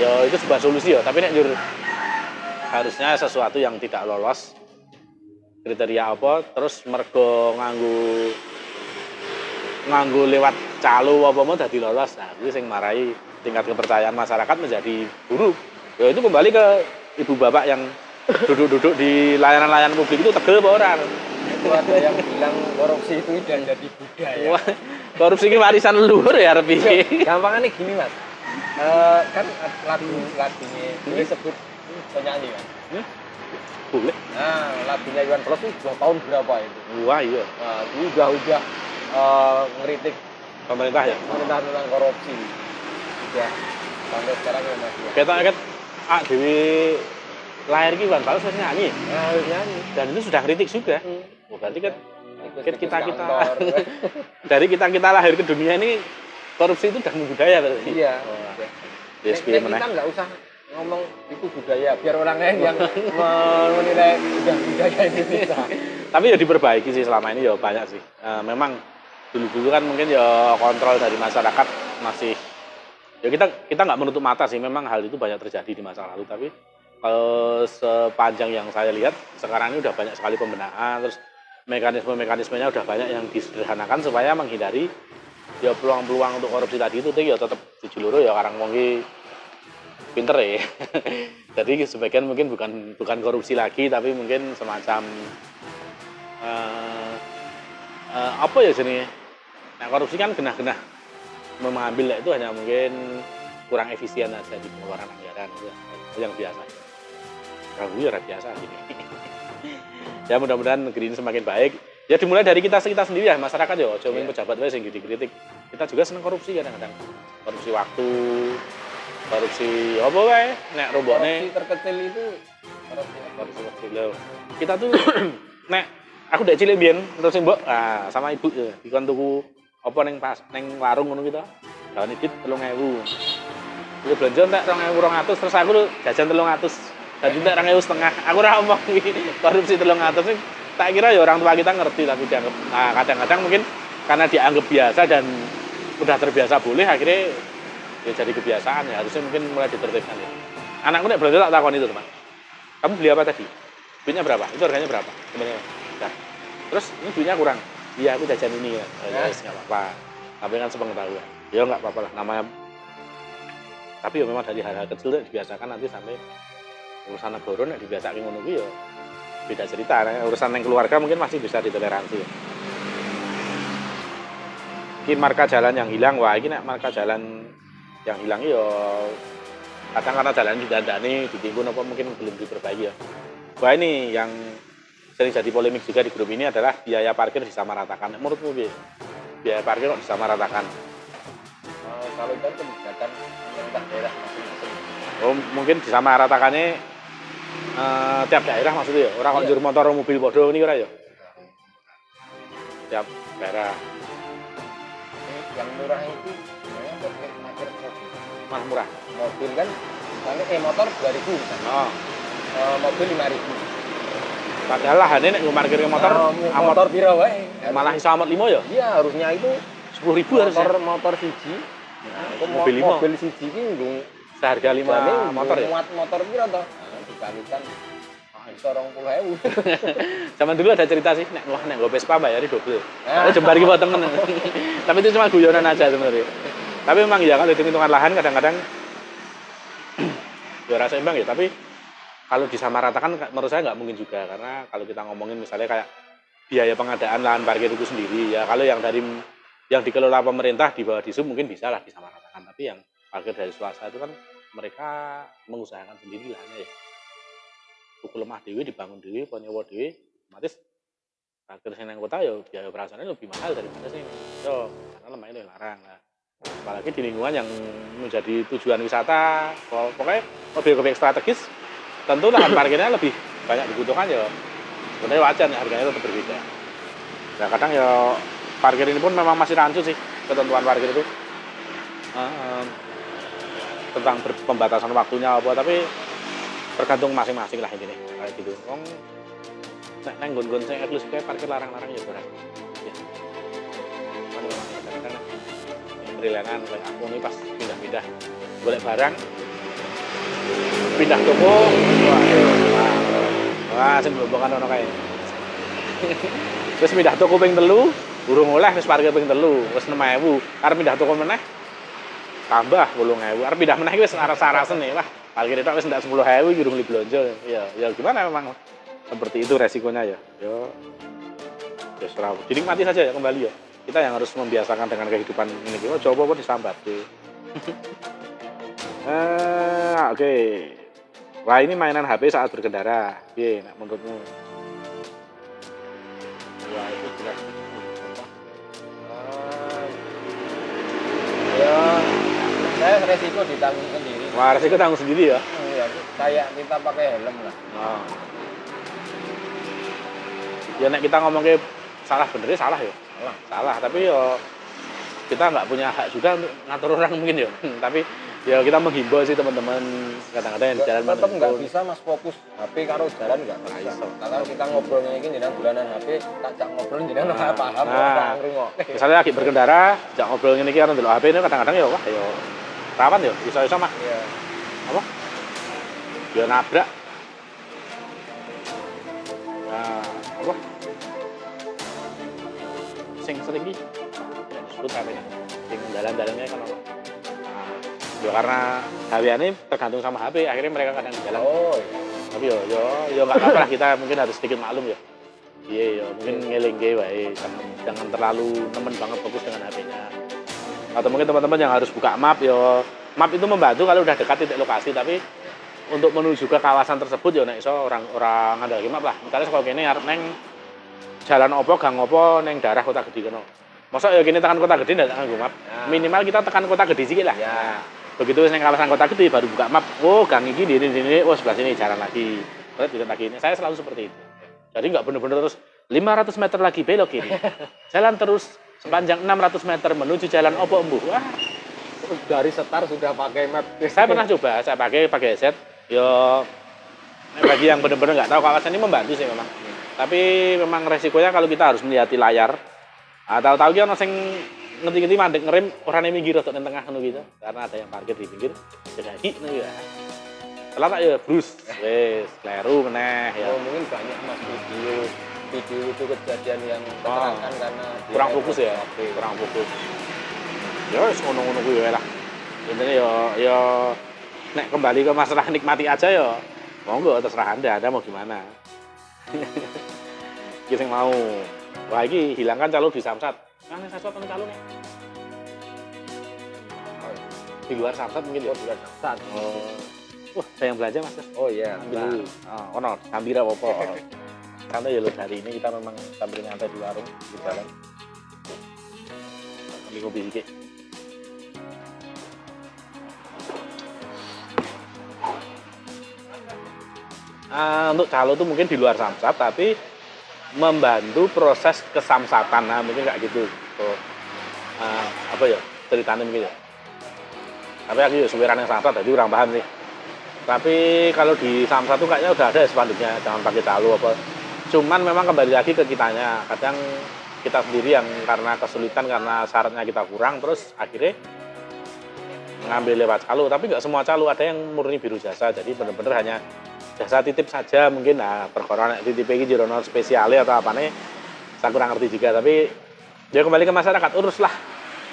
ya itu sebuah solusi ya, tapi nek njur harusnya sesuatu yang tidak lolos kriteria apa terus mergo nganggo lewat calo apa mau dadi lolos. Nah, kuwi sing marai tingkat kepercayaan masyarakat menjadi buruk. Ya itu kembali ke ibu bapak yang duduk-duduk di layanan-layanan publik itu tegel apa ora? Itu ada yang bilang korupsi itu udah jadi budaya. Wah, korupsi ini warisan leluhur ya Repi. Gampangnya gini Mas, kan lagunya ini sebut penyanyi kan? Boleh. Nah lagunya Iwan Fals itu tahun berapa itu? Wah iya. Nah itu udah ngeritik pemerintah ya. Pemerintah tentang korupsi. Udah sampai sekarang ya Mas. Kita kan dewi lahir ki Iwan Fals nyanyi. Nah, nyanyi. Dan itu sudah kritik juga. Berarti kan kita dari kita lahir ke dunia ini korupsi itu udah budaya berarti. Iya. Kita nggak usah ngomong itu budaya biar orang lain yang menilai udah budaya Indonesia. Tapi ya diperbaiki sih selama ini ya banyak sih. Memang dulu kan mungkin ya kontrol dari masyarakat masih ya kita nggak menutup mata sih. Memang hal itu banyak terjadi di masa lalu tapi kalau sepanjang yang saya lihat sekarang ini udah banyak sekali pembenahan terus mekanismenya udah banyak yang disederhanakan supaya menghindari ya peluang-peluang untuk korupsi tadi itu ya tetap dijuluru ya karang wong pinter ya. Jadi sebagian mungkin bukan korupsi lagi, tapi mungkin semacam apa ya jenisnya. Nah korupsi kan genah-genah mengambil itu hanya mungkin kurang efisien aja di pengeluaran anggaran itu yang biasa. Kalau ya biasa gini. Ya mudah-mudahan negeri ini semakin baik. Ya dimulai dari kita sendiri ya, masyarakat ya, jangan pejabat wes yang dikritik. Kita juga seneng korupsi kadang-kadang. Korupsi waktu, korupsi apa wae, nek robotnya. Korupsi terkecil itu Korupsi kecil. Kita tuh nek aku udah cilik biyen terus mbok sama ibu ya, dikon tuku apa ning warung ngono kita. Dawane dit 3.000. Aku belanja entek 2.200 terus aku jajan 300. Dadi entek 2.500. Aku ora omong iki korupsi 300 sing tak kira ya orang tua kita ngerti tapi dianggap kadang-kadang mungkin karena dianggap biasa dan udah terbiasa boleh akhirnya ya jadi kebiasaan ya harusnya mungkin mulai ditertibkan ya. Anakku nek belanja tak takon itu teman. Kamu beli apa tadi? Duitnya berapa? Itu harganya berapa? Sebenarnya. Nah, terus ini duitnya kurang. Iya aku jajan ini ya. Ya nggak apa-apa. Tapi kan sepengetahuan. Ya nggak apa-apa lah namanya. Tapi ya memang dari hal-hal kecil dibiasakan nanti sampai urusan negara nek dibiasakan ngono kuwi ya beda cerita. Urusan yang keluarga mungkin masih bisa ditoleransi. Ini marka jalan yang hilang, wah ini marka jalan yang hilang ya kadang karena jalan didandani, ditimbun apa mungkin belum diperbaiki ya. Wah ini yang sering jadi polemik juga di grup ini adalah biaya parkir disamaratakan. Menurutmu biaya parkir kok disamaratakan? Kalau itu kebijakan pemerintah daerah masing-masing. Oh mungkin disamaratakannya tiap daerah maksudnya ya? Orang kok njur motor mobil bodoh ini ora ya? Tiap daerah. Yang murah itu sebenarnya parkir mobil. Mas murah. Mobil kan motor 2.000 misalnya. Oh. Mobil 5.000. Padahal lahannya nek parkir motor motor piro wae. Malah iso amat 5 ya? Iya, harusnya itu 10.000 harusnya. Motor siji. Mobil 5. Mobil siji ki nggung seharga 5 motor ya? Muat motor piro to? Dikalikan iso 20.000. Zaman dulu ada cerita sih, nek nggo Vespa bayari double. Ada jembar iki potongan. Tapi itu cuma guyonan aja sebenarnya. Tapi memang ya kalau hitung-hitungan lahan kadang-kadang ya rasa imbang ya, tapi kalau disamaratakan menurut saya nggak mungkin juga karena kalau kita ngomongin misalnya kayak biaya pengadaan lahan parkir itu sendiri ya kalau yang dikelola pemerintah di bawah disub mungkin bisa lah disamaratakan, tapi yang parkir dari swasta itu kan mereka mengusahakan sendiri lahannya ya. Tuku lemah dewi dibangun dewi, penyewa dewi, otomatis parkir sing nang kota ya biaya operasionalnya lebih mahal daripada sing so karena lemahnya larang lah. Apalagi di lingkungan yang menjadi tujuan wisata, pokoknya objek-objek strategis, tentu lahan parkirnya lebih banyak dibutuhkan ya. Sebenarnya wajar ya harganya tetap berbeda. Nah kadang ya parkir ini pun memang masih rancu sih ketentuan parkir itu tentang pembatasan waktunya apa, tapi tergantung masing-masing lah intinya kayak gitu. Wong nek nang nggon-nggon sing eksklusif kayak parkir larang-larang ya ora. Ya. Kadang-kadang freelance kayak aku nih pas pindah-pindah golek barang pindah toko wah sing blombokan ono kae terus pindah toko ping 3 urung oleh wis parkir ping 3 wis 6.000 arep pindah toko meneh tambah 8.000 arep pindah meneh iki wis aras-arasen nih wah parkir itu wis ndak 10.000 iki urung beli belanja ya gimana memang seperti itu resikonya ya serah dinikmati saja ya kembali ya. Kita yang harus membiasakan dengan kehidupan ini. Oh, coba pun disambat tuh. Oke. Wah, ini mainan HP saat berkendara. Piye, nek menurutmu? Wah, itu jelas. Ya, saya resiko ditanggung sendiri. Wah, resiko tanggung sendiri ya? Iya, kayak kita pakai helm lah. Oh. Ya, nek kita ngomong ke salah benernya salah ya? Salah, tapi yo kita nggak punya hak juga untuk ngatur orang mungkin ya. Tapi ya kita menghimbau sih teman-teman kadang-kadang yang di jalan tetap nggak bisa mas fokus HP karo jalan nggak bisa. Kalau kita ngobrolnya ini jenengan bulanan HP, tak jak ngobrol jenengan ora paham ora ngrungok. Misalnya lagi berkendara, jak ngobrol ngene iki karo ndelok HP ini kadang-kadang ya wah ya rawan ya bisa-bisa mah. Iya. Apa? Ya nabrak. Nah, apa? Sing sering iki disebut apa ini? Sing dalan-dalannya kan ono. Nah, Ya karena HP-ane tergantung sama HP, akhirnya mereka kadang di jalan. Oh iya. Tapi yo nggak apa-apa lah, kita mungkin harus sedikit maklum ya. Iya, mungkin ngelingke wae, jangan terlalu nemen banget fokus dengan HP-nya. Atau mungkin teman-teman yang harus buka map yo. Map itu membantu kalau udah dekat titik lokasi, tapi untuk menuju ke kawasan tersebut ya nek iso orang ngandalke map lah. Misalnya kalau kene arep neng jalan opo, gang opo neng daerah Kota Gede kono. Masa ya kene tekan Kota Gede ndak nganggo map. Minimal kita tekan Kota Gede sithik lah. Ya. Begitu neng kawasan Kota Gede baru buka map. Oh, gang iki di sini, oh sebelah sini jalan lagi. Terus bisa lagi ini. Saya selalu seperti itu. Jadi nggak bener-bener terus 500 meter lagi belok kiri. Jalan terus sepanjang 600 meter menuju jalan opo embuh. Wah, Dari setar sudah pakai map. saya pernah coba, saya pakai headset. Yo, bagi yang benar-benar nggak tahu kawasan ini membantu sih memang. Tapi memang resikonya kalau kita harus melihat di layar. Atau tahu ki ono sing ngerti-ngerti mandek ngerem orangnya minggir atau di tengah gitu. Karena ada yang parkir di pinggir. Jadi nih ya. Setelah tak ya brus, wes kleru meneh ya. Oh, mungkin banyak mas video itu kejadian yang kecelakaan karena Kurang fokus ya, kurang fokus. Ya wis ngono-ngono kuwi wae lah. Intinya ya nek kembali ke masalah nikmati aja ya. Monggo terserah Anda mau gimana. Kita yang mau. Wah, ini hilangkan calo di Samsat. Nah, ini Samsat calo nih. Di luar Samsat mungkin ya. di luar Samsat. Oh. Wah, saya yang belanja Mas. Oh iya. Ambil. Oh, ono, sambil apa-apa. Santai ya lo, hari ini kita memang sambil nyantai di warung di jalan. Ambil kopi sedikit. Untuk calo itu mungkin di luar Samsat, tapi membantu proses kesamsatan. Nah, mungkin kayak gitu. So, apa ya ceritanya mungkin ya. Tapi aku ya suwiran yang Samsat, jadi kurang paham sih. Tapi kalau di Samsat tuh kayaknya udah ada spanduknya, jangan pakai calo apa. Cuman memang kembali lagi ke kitanya. Kadang kita sendiri yang karena kesulitan, karena syaratnya kita kurang, terus akhirnya ngambil lewat calo. Tapi nggak semua calo, ada yang murni biru jasa. Jadi bener-bener hanya jasa titip saja mungkin. Nah, perkara titip ini jirono spesialnya atau apa nih, saya kurang ngerti juga. Tapi ya kembali ke masyarakat, uruslah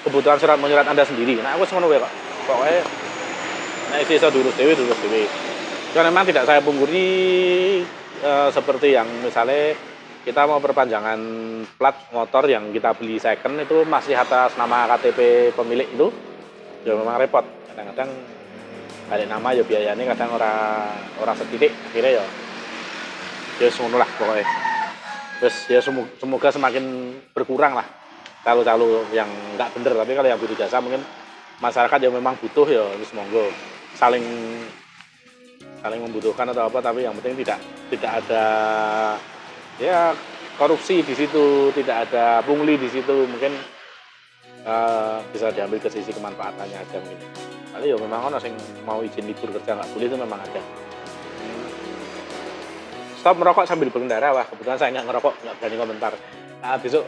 kebutuhan surat menyurat Anda sendiri. Nah, aku ngono kok. Pokoknya nah isi saya durus dewi. Karena memang tidak saya pungkiri seperti yang misalnya kita mau perpanjangan plat motor yang kita beli second itu masih atas nama KTP pemilik itu, ya memang repot. Kadang-kadang balik nama ya biayanya kadang orang setitik akhirnya ya ngono lah pokoknya. Terus ya semoga semakin berkurang lah calo-calo yang nggak bener. Tapi kalau yang butuh jasa mungkin masyarakat yang memang butuh ya terus monggo saling membutuhkan atau apa, tapi yang penting tidak ada ya korupsi di situ, tidak ada pungli di situ, mungkin bisa diambil ke sisi kemanfaatannya aja mungkin. Kali ya memang ono sing mau izin libur kerja nggak boleh itu memang ada. Stop merokok sambil berkendara, wah kebetulan saya nggak ngerokok, nggak berani komentar. Nah, besok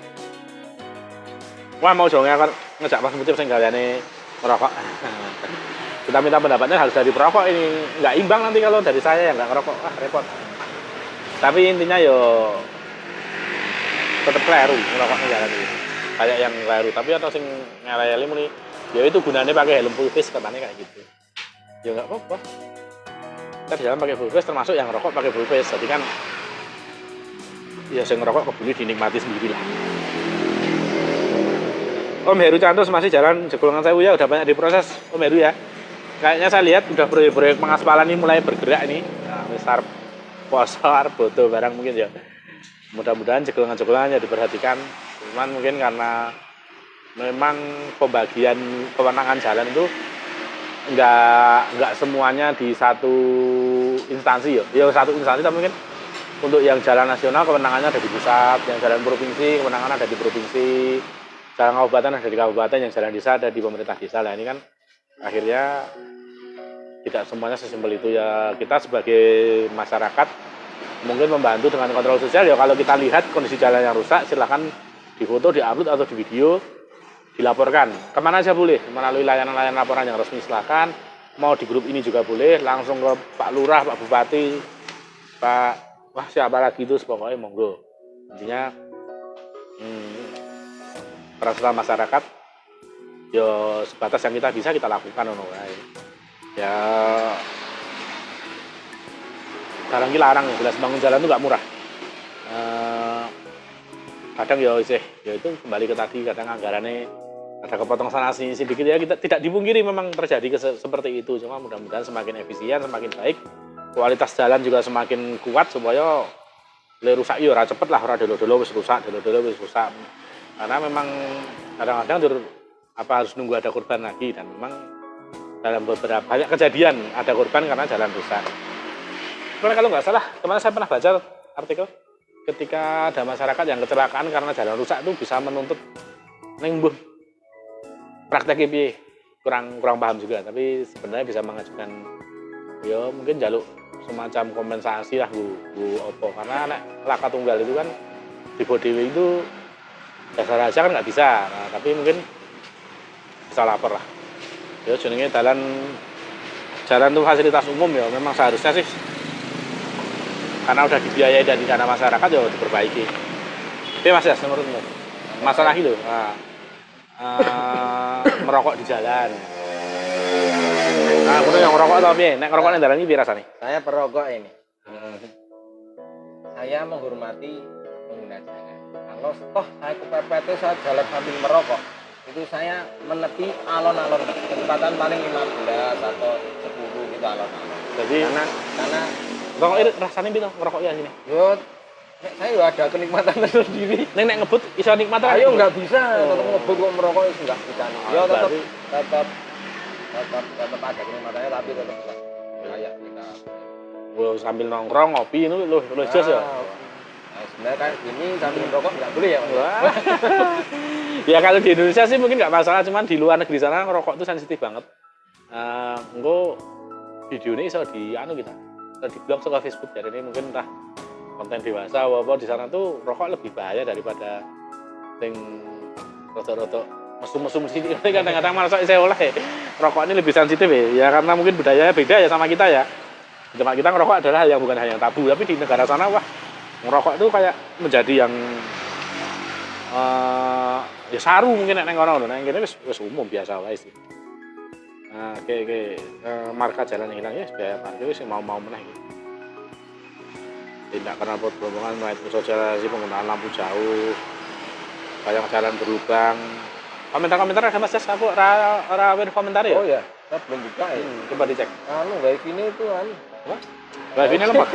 wah mau jongnya kan ngejak Mas Mutif saya galiane ngerokok. Kita minta pendapatnya harus dari perokok, ini nggak imbang nanti kalau dari saya yang nggak ngerokok, repot. Tapi intinya yo tetap kleru ngerokoknya jalan ini. Kayak yang kleru, tapi atau sing ngeleli muni, ya itu gunanya pakai helm full face katanya kayak gitu. Ya nggak apa-apa. Kita di jalan pakai full face, termasuk yang ngerokok pakai full face. Jadi kan ya sing ngerokok kebuli dinikmati sendiri lah. Om Heru Cantos masih jalan Jekolongan Sewu ya, udah banyak diproses Om Heru ya. Kayaknya saya lihat udah proyek-proyek pengaspalan ini mulai bergerak ini. Nah, besar posar, boto barang mungkin ya. Mudah-mudahan jekolongan-jekolongannya diperhatikan. Cuman mungkin karena memang pembagian kewenangan jalan itu nggak semuanya di satu instansi ya. Ya satu instansi, tapi mungkin untuk yang jalan nasional kewenangannya ada di pusat, yang jalan provinsi kewenangannya ada di provinsi, jalan kabupaten ada di kabupaten, yang jalan desa ada di pemerintah desa. Lah ini kan akhirnya tidak semuanya sesimpel itu ya. Kita sebagai masyarakat mungkin membantu dengan kontrol sosial ya. Kalau kita lihat kondisi jalan yang rusak, silahkan difoto, diupload atau di video, dilaporkan kemana aja boleh, melalui layanan-layanan laporan yang resmi silahkan. Mau di grup ini juga boleh, langsung ke Pak Lurah, Pak Bupati, Pak wah siapa lagi itu, pokoknya monggo. Intinya peran serta masyarakat ya sebatas yang kita bisa kita lakukan ngono wae. Ya jalan ki larang ya, jelas bangun jalan itu nggak murah. Kadang ya isih ya itu kembali ke tadi, kadang anggarannya ada kepotong sana sini sedikit ya, kita tidak dipungkiri memang terjadi seperti itu, cuma mudah-mudahan semakin efisien, semakin baik, kualitas jalan juga semakin kuat supaya le rusak yo ora cepet lah, ora dolo-dolo wis rusak, dolo-dolo wis rusak. Karena memang kadang-kadang harus nunggu ada korban lagi, dan memang dalam beberapa banyak kejadian ada korban karena jalan rusak. Karena kalau nggak salah, kemarin saya pernah baca artikel ketika ada masyarakat yang kecelakaan karena jalan rusak itu bisa menuntut neng mbuh praktek piye, kurang paham juga, tapi sebenarnya bisa mengajukan ya mungkin jaluk semacam kompensasi lah bu opo, karena nek laka tunggal itu kan di Bodewi itu dasar aja kan nggak bisa, nah, tapi mungkin bisa lapor lah. Ya jenenge jalan itu fasilitas umum ya, memang seharusnya sih karena udah dibiayai dari dana masyarakat ya diperbaiki. Tapi Mas Yas, menurutmu masalah itu merokok di jalan. Nah, yang merokok atau piye? Nek ngerokok nang dalan iki piye rasane? Saya perokok ini. Saya menghormati pengguna jalan. Kalau toh saya kepepet itu saya jalan sambil merokok, itu saya menepi alon-alon, kecepatan paling 15 atau 10 gitu alon-alon. Jadi karena rokok ini rasanya piye to ngerokok ya sini? Yo, saya juga ada kenikmatan tersendiri. Nek ngebut iso nikmat ra? Ayo nggak bisa, tetap ngebut kok merokok itu nggak bisa. Yo tetap ada kenikmatannya, tapi tetap kayak kita. Sambil nongkrong ngopi itu lu jos ya. Nah, sebenarnya kayak gini sambil merokok nggak boleh ya. Ya kalau di Indonesia sih mungkin nggak masalah, cuman di luar negeri sana ngerokok itu sensitif banget. Engko video ini iso kita. Di blog atau Facebook, jadi ini mungkin entah konten dewasa apa di sana tuh rokok lebih bahaya daripada sing rotok-rotok mesum-mesum sini. Kadang-kadang malah saya oleh rokok ini lebih sensitif ya karena mungkin budayanya beda ya sama kita ya. Di tempat kita ngerokok adalah hal yang bukan hal yang tabu, tapi di negara sana wah ngerokok itu kayak menjadi yang ya saru mungkin nek ngono, nek kene wis umum biasa wae sih. Nah, marka jalan yang hilang ya biaya parkir sih mau meneh gitu. Tindak kena rombongan mulai sosialisasi penggunaan lampu jauh, banyak jalan berlubang. Komentar-komentar ada Mas Jas, aku ora komentar ya? Oh ya, saya belum buka ya. Coba dicek. Wifi ini itu Wifi ini lemot.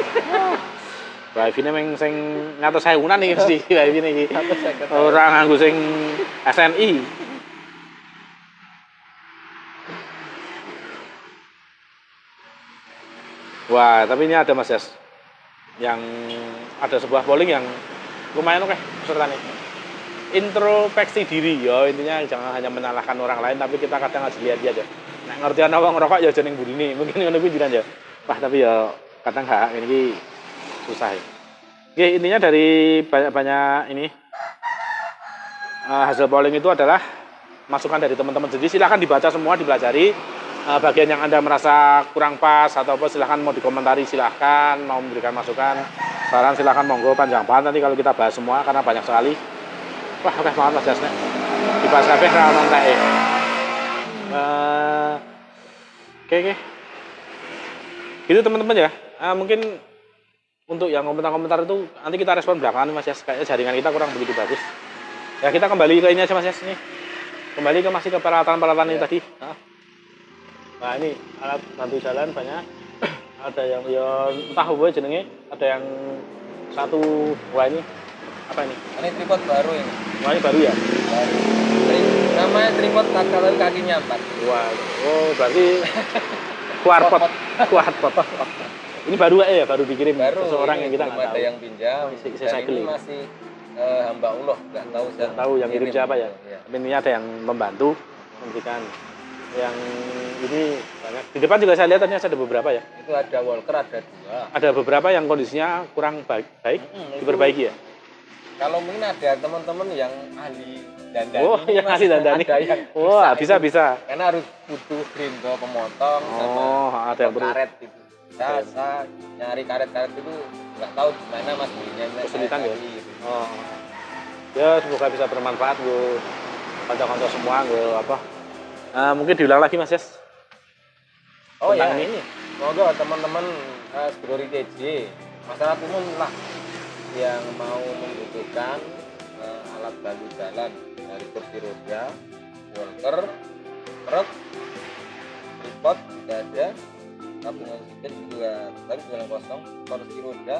Wifi ini yang sing ngatus 1000-an iki mesti wifi ini iki. Ora nganggo sing SNI. Wah, tapi ini ada Mas Jas, yang ada sebuah polling yang lumayan oke pesertanya. Introspeksi diri ya, intinya jangan hanya menyalahkan orang lain, tapi kita kadang harus lihat aja. Nek ngerti ana wong ngerokok ya aja ning burine, mungkin ngono kuwi jiran ya. Wah, tapi ya kadang hak ini susah ya. Oke, intinya dari banyak-banyak ini hasil polling itu adalah masukan dari teman-teman sendiri. Silahkan dibaca semua, dipelajari. Bagian yang Anda merasa kurang pas atau apa silahkan mau dikomentari, silahkan mau memberikan masukan, saran silahkan monggo panjang banget nanti kalau kita bahas semua karena banyak sekali. Wah, oke banget Mas Jasne. Dibahas kabeh ra ono entek. Oke. Gitu teman-teman ya. Mungkin untuk yang komentar-komentar itu nanti kita respon belakangan Mas Jas. Kayaknya jaringan kita kurang begitu bagus. Ya kita kembali ke ini aja Mas Jas nih. Kembali ke peralatan-peralatan ini tadi. Nah ini alat bantu jalan banyak, ada yang ya entah apa jenenge, ada yang satu, wah ini apa ini? Ini tripod baru ini. Wah ini baru ya? Baru. Namanya tripod takaran kakinya 4. Wah, oh berarti kuarpot. Ini baru ya, baru dikirim seseorang yang kita nggak tahu. Ada yang pinjam. Ini masih hamba Allah, nggak tahu yang kirim siapa ya. Tapi ini ada yang membantu memberikan. Yang ini banyak. Di depan juga saya lihat ternyata ada beberapa ya. Itu ada walker, ada 2. Ada beberapa yang kondisinya kurang baik, diperbaiki ya. Kalau mungkin ada teman-teman yang ahli dandani. Oh, yang ahli dandani. Wah, bisa. Karena harus butuh grindo pemotong sama ada yang karet gitu. Saya nyari karet-karet itu nggak tahu gimana Mas belinya. Kesulitan ya. Ya semoga bisa bermanfaat gue kanca-kanca semua gue Mungkin diulang lagi Mas Yes. Oh ya Tentang ini, monggo teman-teman Seguri TJ, masyarakat umum lah yang mau membutuhkan alat bantu jalan dari kursi roda, walker, truk, tripod, tidak ada, tabung oksigen juga tadi bilang kosong, kursi roda,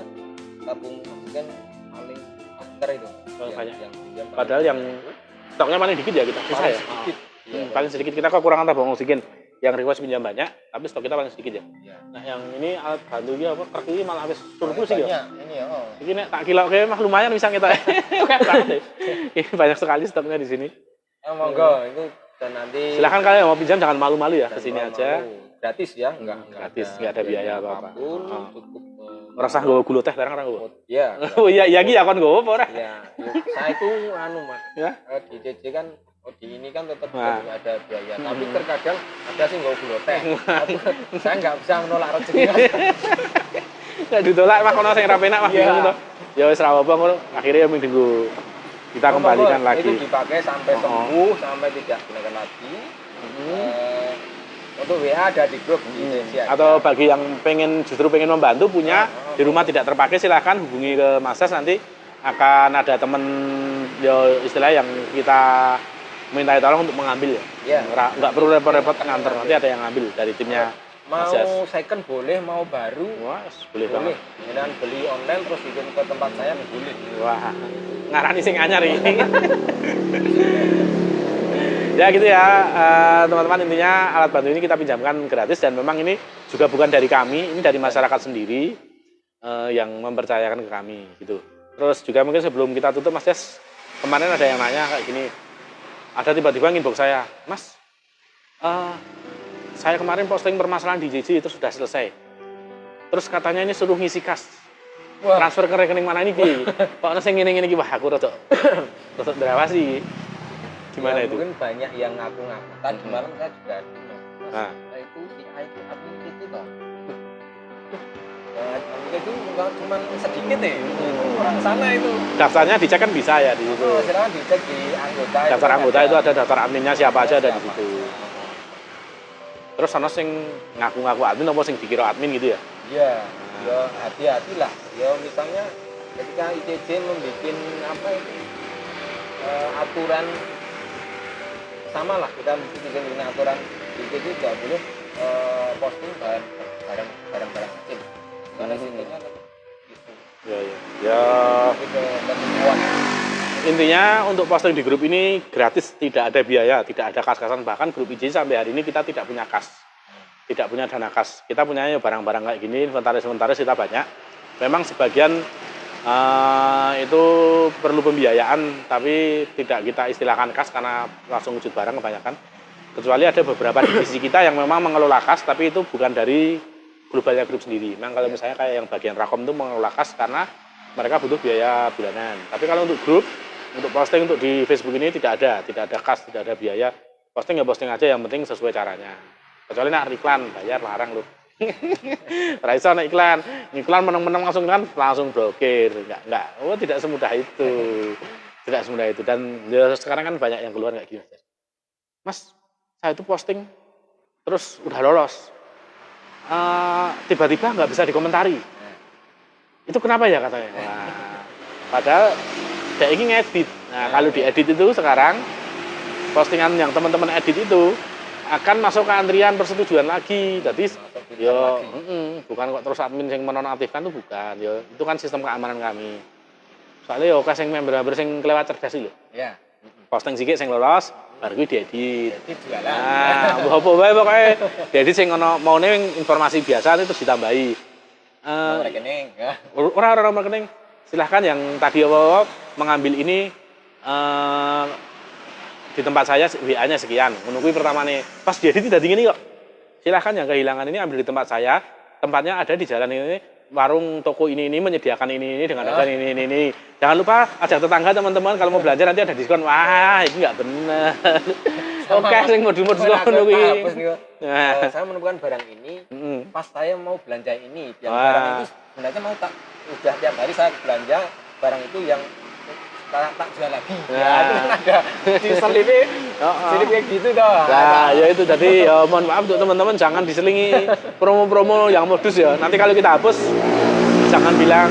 tabung oksigen paling angker itu. Banyak. Yang pinjam Padahal yang stoknya paling dikit ya kita. Susah ya. sedikit. Paling sedikit kita kekurangan tabung oksigen. Yang request pinjam banyak, tapi stok kita paling sedikit ya. Ya. Nah yang ini alat bantu ini apa? Truk ini malah habis surplus sih ya. Ini ya. Oh. Ini nek tak kilo kayak mah lumayan bisa kita. Ini banyak sekali stoknya di sini. Monggo itu dan nanti Silahkan kalian mau pinjam jangan malu-malu ya, dan kesini kalau aja. mau, gratis ya, enggak Gratis, nggak ada biaya apa-apa. apapun, Oh. cukup Rasa gue gula teh barang orang gue. ya. Oh iya iya ya kan gue apa ora? Ya, saya itu anu Mas, Ya. di CC kan di ini kan tetap Nah. ada biaya, tapi terkadang ada sih nggak gula teh. Saya nggak bisa menolak rezeki. Nek ditolak mah kono sing ra penak mah Iya. bingung to. Ya wis ra apa ngono. Akhirnya ming tunggu kita kembalikan Itu lagi. dipakai sampai sembuh, sampai tidak gunakan lagi. Untuk WA ada di grup di CC. Atau bagi yang justru pengen membantu punya di rumah tidak terpakai silahkan hubungi ke Mas Ses, nanti akan ada temen ya istilah yang kita minta tolong untuk mengambil ya. Iya. Nggak perlu repot-repot nganter, nanti ada yang ngambil dari timnya Mas Ses. Mau second boleh, mau baru Wah, boleh boleh. banget. Dan beli online terus bikin ke tempat saya boleh. Wah, ngarani sing anyar ini. Ya gitu ya, teman-teman, intinya alat bantu ini kita pinjamkan gratis dan memang ini juga bukan dari kami, ini dari masyarakat sendiri yang mempercayakan ke kami gitu. Terus juga mungkin sebelum kita tutup Mas Des, kemarin ada yang nanya kayak gini, ada tiba-tiba inbox saya, Mas, saya kemarin posting permasalahan di JJ itu sudah selesai. Terus katanya ini suruh ngisi kas. Wah. Transfer ke rekening mana ini ki? Kok ana sing ngene-ngene iki wah aku rada drawasi. Gimana Ya, itu? mungkin banyak yang ngaku-ngaku. Tadi malam saya juga Mas, Nah. itu si A itu admin itu toh. Admin itu bukan cuma sedikit ya. Itu orang sana itu. Daftarnya dicek kan bisa ya di situ. Oh, silakan dicek di anggota. Daftar kan anggota itu ada daftar adminnya siapa aja ada di Siapa. situ. Terus ana sing ngaku-ngaku admin apa sing dikira admin gitu ya? Iya, ya hati-hatilah. Ya misalnya ketika ICJ membuat apa itu aturan sama lah, kita mesti bikin aturan ICJ tidak boleh posting barang-barang kecil. Karena intinya gitu. Ya ya. Ya Itu ketentuan. intinya untuk posting di grup ini gratis, tidak ada biaya, tidak ada kas-kasan, bahkan grup IJ sampai hari ini kita tidak punya kas. Tidak punya dana kas. Kita punya barang-barang kayak gini, inventaris kita banyak. Memang sebagian itu perlu pembiayaan, tapi tidak kita istilahkan kas karena langsung wujud barang kebanyakan. Kecuali ada beberapa divisi kita yang memang mengelola kas, tapi itu bukan dari globalnya grup sendiri. Memang kalau misalnya kayak yang bagian Rakom itu mengelola kas karena mereka butuh biaya bulanan. Tapi kalau untuk grup, untuk posting untuk di Facebook ini tidak ada kas, tidak ada biaya. Posting ya posting aja, yang penting sesuai caranya. Kecuali nak iklan, bayar larang loh. Raiso nak iklan menang-menang langsung blokir. Enggak. Oh, tidak semudah itu. Tidak semudah itu. Dan ya, sekarang kan banyak yang keluar kayak gini. Mas, saya itu posting terus udah lolos. Tiba-tiba nggak bisa dikomentari. Itu kenapa ya katanya? Wah, padahal dia ingin ngedit. Nah, kalau diedit itu sekarang postingan yang teman-teman edit itu akan masuk ke antrian persetujuan lagi. Jadi yo bukan kok terus admin yang menonaktifkan itu bukan. Yo itu kan sistem keamanan kami. Soalnya yo kasih member-member sing kelewat cerdas lho. Ya. Posting sikit sing lolos baru kuwi diedit. Jadi jualan. Nah, apa wae pokoke diedit sing ono maune informasi biasa itu ditambahi. Nomor rekening ya. Orang rekening, silahkan yang tadi apa mengambil ini di tempat saya WA-nya sekian. Menunggu pertama nih, pas dia tidak dingin kok. Silahkan yang kehilangan ini ambil di tempat saya. Tempatnya ada di jalan ini, warung toko ini menyediakan ini dengan harga ini. Jangan lupa ajak tetangga teman-teman kalau mau belanja nanti ada diskon. Wah, ini nggak bener. Oke, sing modus-modus ngono kuwi. Saya menemukan barang ini, pas saya mau belanja ini. Yang barang itu sebenarnya udah tiap hari saya belanja barang itu yang tak jual lagi. Nah. Ya, itu kan ada diselipin. Selip kayak gitu toh. Nah, ya itu jadi ya mohon maaf untuk teman-teman jangan diselingi promo-promo yang modus ya. Nanti kalau kita hapus jangan bilang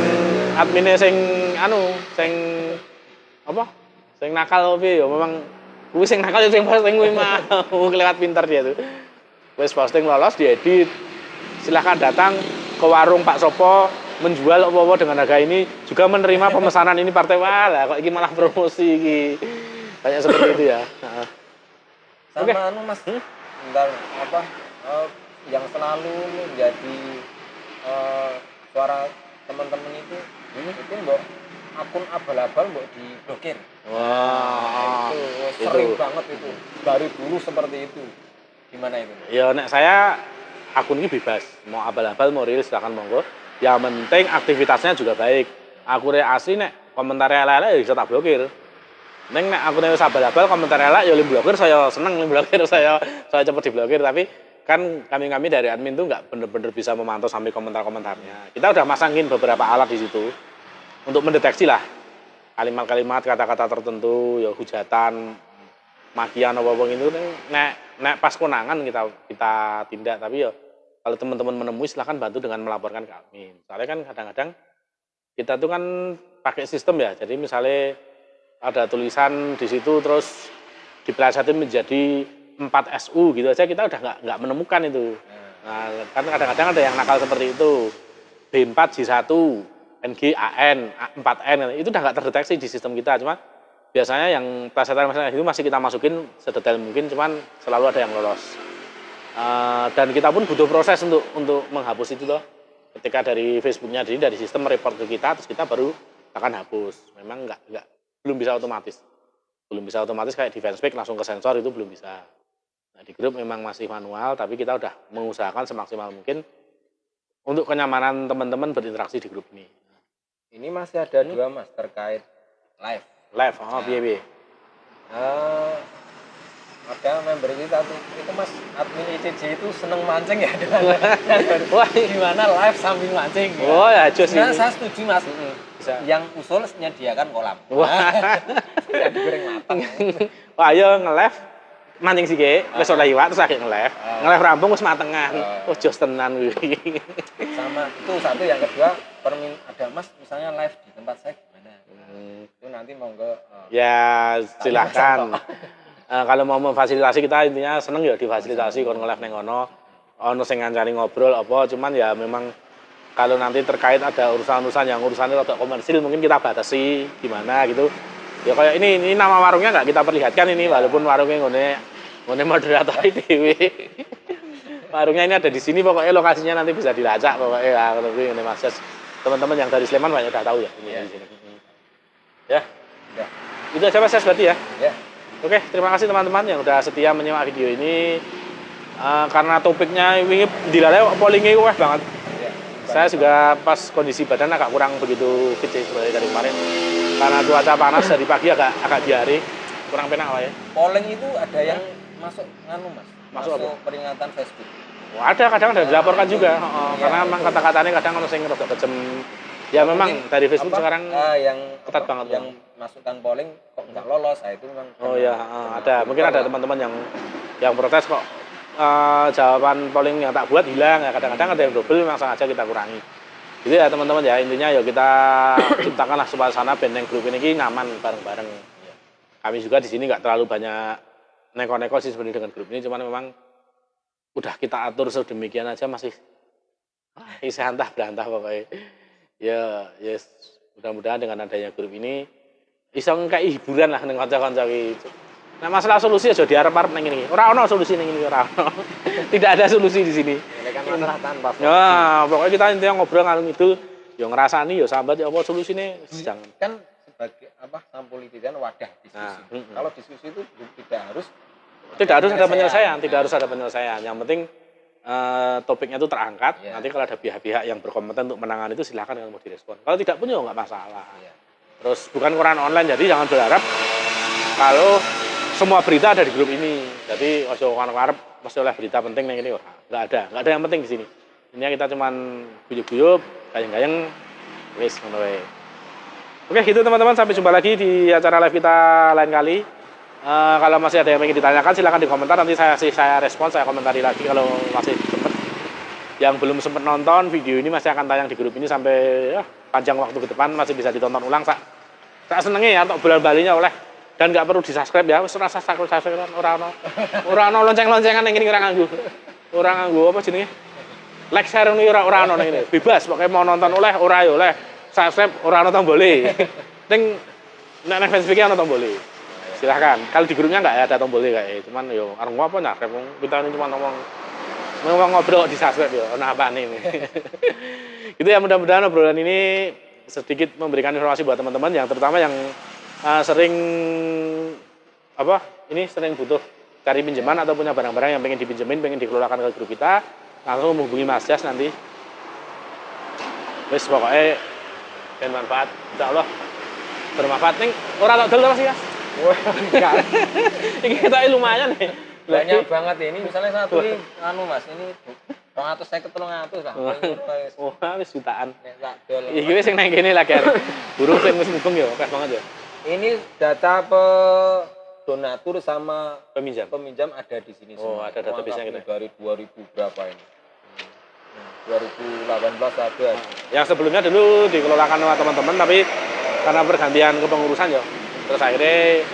adminnya sing sing apa? Sing nakal piye ya memang kuwi sing nakal sing posting kuwi mau kelewat pinter dia tuh. Wis posting lolos diedit. Silahkan datang ke warung Pak Sopo menjual apa-apa dengan harga ini, juga menerima pemesanan ini partai wala kok ini malah promosi iki. Banyak seperti itu ya. Sama Oke. Mas, bentar apa yang selalu menjadi suara teman-teman itu mbok akun abal-abal mbok diblokir. Wah, itu sering banget itu. Dari dulu seperti itu. Gimana itu? Ya nek saya akun ini bebas, mau abal-abal mau real silakan monggo. Yang penting aktivitasnya juga baik. Akunnya asli nek komentarnya elek ya bisa tak blokir. Neng nek akunnya wis abal-abal komentarnya elek ya blokir, saya seneng blokir, saya cepet diblokir. Tapi kan kami dari admin tuh nggak bener-bener bisa memantau sampai komentar-komentarnya. Kita udah masangin beberapa alat di situ untuk mendeteksi lah kalimat-kalimat, kata-kata tertentu, ya hujatan, makian apa itu. Nek pas konangan kita tindak, tapi ya kalau teman-teman menemui silahkan bantu dengan melaporkan ke admin. Soalnya kan kadang-kadang kita tuh kan pakai sistem ya, jadi misalnya ada tulisan di situ terus dipelesetin menjadi 4 SU gitu aja kita udah nggak menemukan itu. Nah, kan kadang-kadang ada yang nakal seperti itu. B4 J1, NG AN, 4N itu udah nggak terdeteksi di sistem kita. Cuma biasanya yang plesetan itu masih kita masukin sedetail mungkin, cuman selalu ada yang lolos. Dan kita pun butuh proses untuk menghapus itu loh. Ketika dari Facebooknya dari sistem report ke kita, terus kita baru akan hapus. Memang belum bisa otomatis. Belum bisa otomatis kayak di fanspage langsung ke sensor itu belum bisa. Nah, di grup memang masih manual, tapi kita udah mengusahakan semaksimal mungkin untuk kenyamanan teman-teman berinteraksi di grup ini. Ini masih ada dua Mas terkait live. Live, piye. Ada member kita tuh, itu Mas admin ICJ itu seneng mancing ya dengan Wah, gimana live sambil mancing ya. Oh ya, jos Nah, ini. saya setuju Mas. Bisa. Yang usul menyediakan kolam. Wah. Ya digoreng matang. Wah, ayo nge-live mancing sithik, wis oleh iwak terus akhir nge-live. Nge-live rampung wis matengan. Oh, jos tenan kuwi. Sama itu satu, yang kedua ada Mas misalnya live di tempat saya gimana? Itu nanti monggo. Ya, silakan. Kalau mau memfasilitasi kita intinya seneng ya difasilitasi kon nge-live ning ngono. Ono sing ngancani ngobrol apa, cuman ya memang kalau nanti terkait ada urusan-urusan yang urusannya rada komersil mungkin kita batasi gimana gitu. Ya kayak ini nama warungnya nggak kita perlihatkan ini walaupun warungnya ngene moderator dhewe. Warungnya ini ada di sini, pokoknya lokasinya nanti bisa dilacak pokoknya ya ngene Mas. Teman-teman yang dari Sleman banyak udah tahu ya ini di sini. Ya. Itu aja Mas berarti ya. Ya. Oke, terima kasih teman-teman yang udah setia menyimak video ini. Karena topiknya ini dilalai pollingnya wah banget. Ya. Saya juga pas kondisi badan agak kurang begitu fit sih seperti dari kemarin. Karena cuaca panas dari pagi agak diare, kurang penak lah ya. Polling itu ada yang masuk Mas. Masuk apa? Peringatan Facebook. Wah, ada kadang ada dilaporkan juga. Karena memang kata-katanya kadang ono sing rada kejem. Ya memang dari Facebook sekarang yang ketat banget. Yang masukkan polling kok nggak lolos, itu memang. Oh ya, ada. Mungkin ada teman-teman yang protes kok jawaban polling yang tak buat hilang ya. Kadang-kadang ada yang double, memang sengaja kita kurangi. Gitu ya teman-teman ya, intinya ya kita ciptakanlah suasana benteng grup ini nyaman bareng-bareng. Kami juga di sini nggak terlalu banyak neko-neko sih sebenarnya dengan grup ini, cuman memang udah kita atur sedemikian aja masih isi antah berantah pokoknya. Ya, yes. Mudah-mudahan dengan adanya grup ini bisa kayak hiburan lah dengan kanca-kanca gitu. Nah, masalah solusi aja diarep-arep nang ngene iki. Ora ono solusi ning ngene ora ono. Tidak ada solusi di sini. Ini kan masalah tanpa solusi. Ya, pokoknya kita intinya ngobrol ngalung ngidul, ya ngrasani ya sambat ya apa solusine jangan. Kan sebagai sampul itu kan wadah diskusi. Kalau diskusi itu tidak harus ada penyelesaian, tidak harus ada penyelesaian. Yang penting topiknya itu terangkat. Ya. Nanti kalau ada pihak-pihak yang berkompeten untuk menangani itu silakan kalau mau direspon. Kalau tidak pun ya nggak masalah. Ya. Terus bukan koran online, jadi jangan berharap kalau semua berita ada di grup ini. Jadi ojo ngarep mesti oleh berita penting yang ini nggak ada yang penting di sini. Ini kita cuman guyub-guyub, gayeng-gayeng, wis ngono wae. Oke gitu teman-teman, sampai jumpa lagi di acara live kita lain kali. Kalau masih ada yang ingin ditanyakan silahkan di komentar, nanti saya respon, saya komentari lagi kalau masih sempet. Yang belum sempat nonton video ini masih akan tayang di grup ini sampai ya, panjang waktu ke depan, masih bisa ditonton ulang. Saya senengnya ya untuk bulan-balinya oleh, dan nggak perlu di subscribe ya, wis rasa subscribe orang lonceng-loncengan yang ini orang nganggu apa jenenge, like share ini orang ini bebas, pokoknya mau nonton oleh oleh subscribe orang nonton boleh. Neng Facebook nonton boleh, silahkan. Kalau di grupnya nggak ada tombolnya kayak, cuman yo arung apa nah, kita ini cuma ngomong ngobrol di subscribe ya, apa nih. Gitu ya, mudah-mudahan obrolan ini sedikit memberikan informasi buat teman-teman yang terutama yang sering sering butuh cari pinjaman atau punya barang-barang yang pengen dipinjemin, pengen dikelolakan ke grup kita, langsung menghubungi Mas Jas nanti. Wis pokoknya bermanfaat, insyaallah bermanfaat nih. Orang tak dol Mas Jas. Wah, enggak. Ini kita lumayan nih. Banyak banget ini, misalnya satu ini Mas, ini 250 300 lah. Wah, wis jutaan. Nek tak dol. Iki wis sing nang kene lagi. Burung sing wis mubeng ya, akeh banget ya. Ini data donatur sama peminjam ada di sini semua. Oh, ada database-nya gitu. Dari 2000 berapa ini? 2018 ada. Yang sebelumnya dulu dikelolakan sama teman-teman, tapi karena pergantian kepengurusan ya, terus akhirnya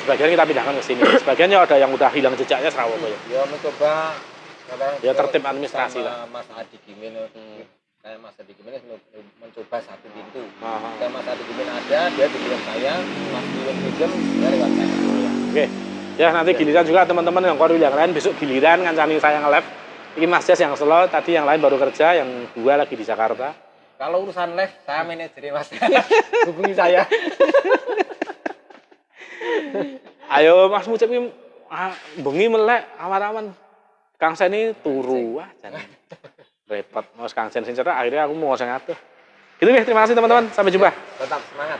sebagian kita pindahkan ke sini. Sebagian ya ada yang udah hilang jejaknya Sarawak ya. Ya mencoba ya tertib administrasi lah. Mas Adi Gimin, kayak Mas Adi Gimin mencoba satu pintu. Kayak Mas Adi Gimin ada, dia dikirim saya, Mas Gimin pinjam, dia lewat saya. Oke. Ya nanti giliran juga teman-teman yang korwil yang lain, besok giliran ngancani saya nge-live. Ini Mas Jas yang selo, tadi yang lain baru kerja, yang dua lagi di Jakarta. Kalau urusan live, saya manajernya Mas. Hubungi saya. Ayo Mas Mucep ini bengi melek awan-awan. Kang Sen ini turu aja. Repot. Mas Kang Sen sing cerak, akhirnya aku mau ngoseng atuh. Gitu ya, terima kasih teman-teman. Sampai jumpa. Tetap semangat.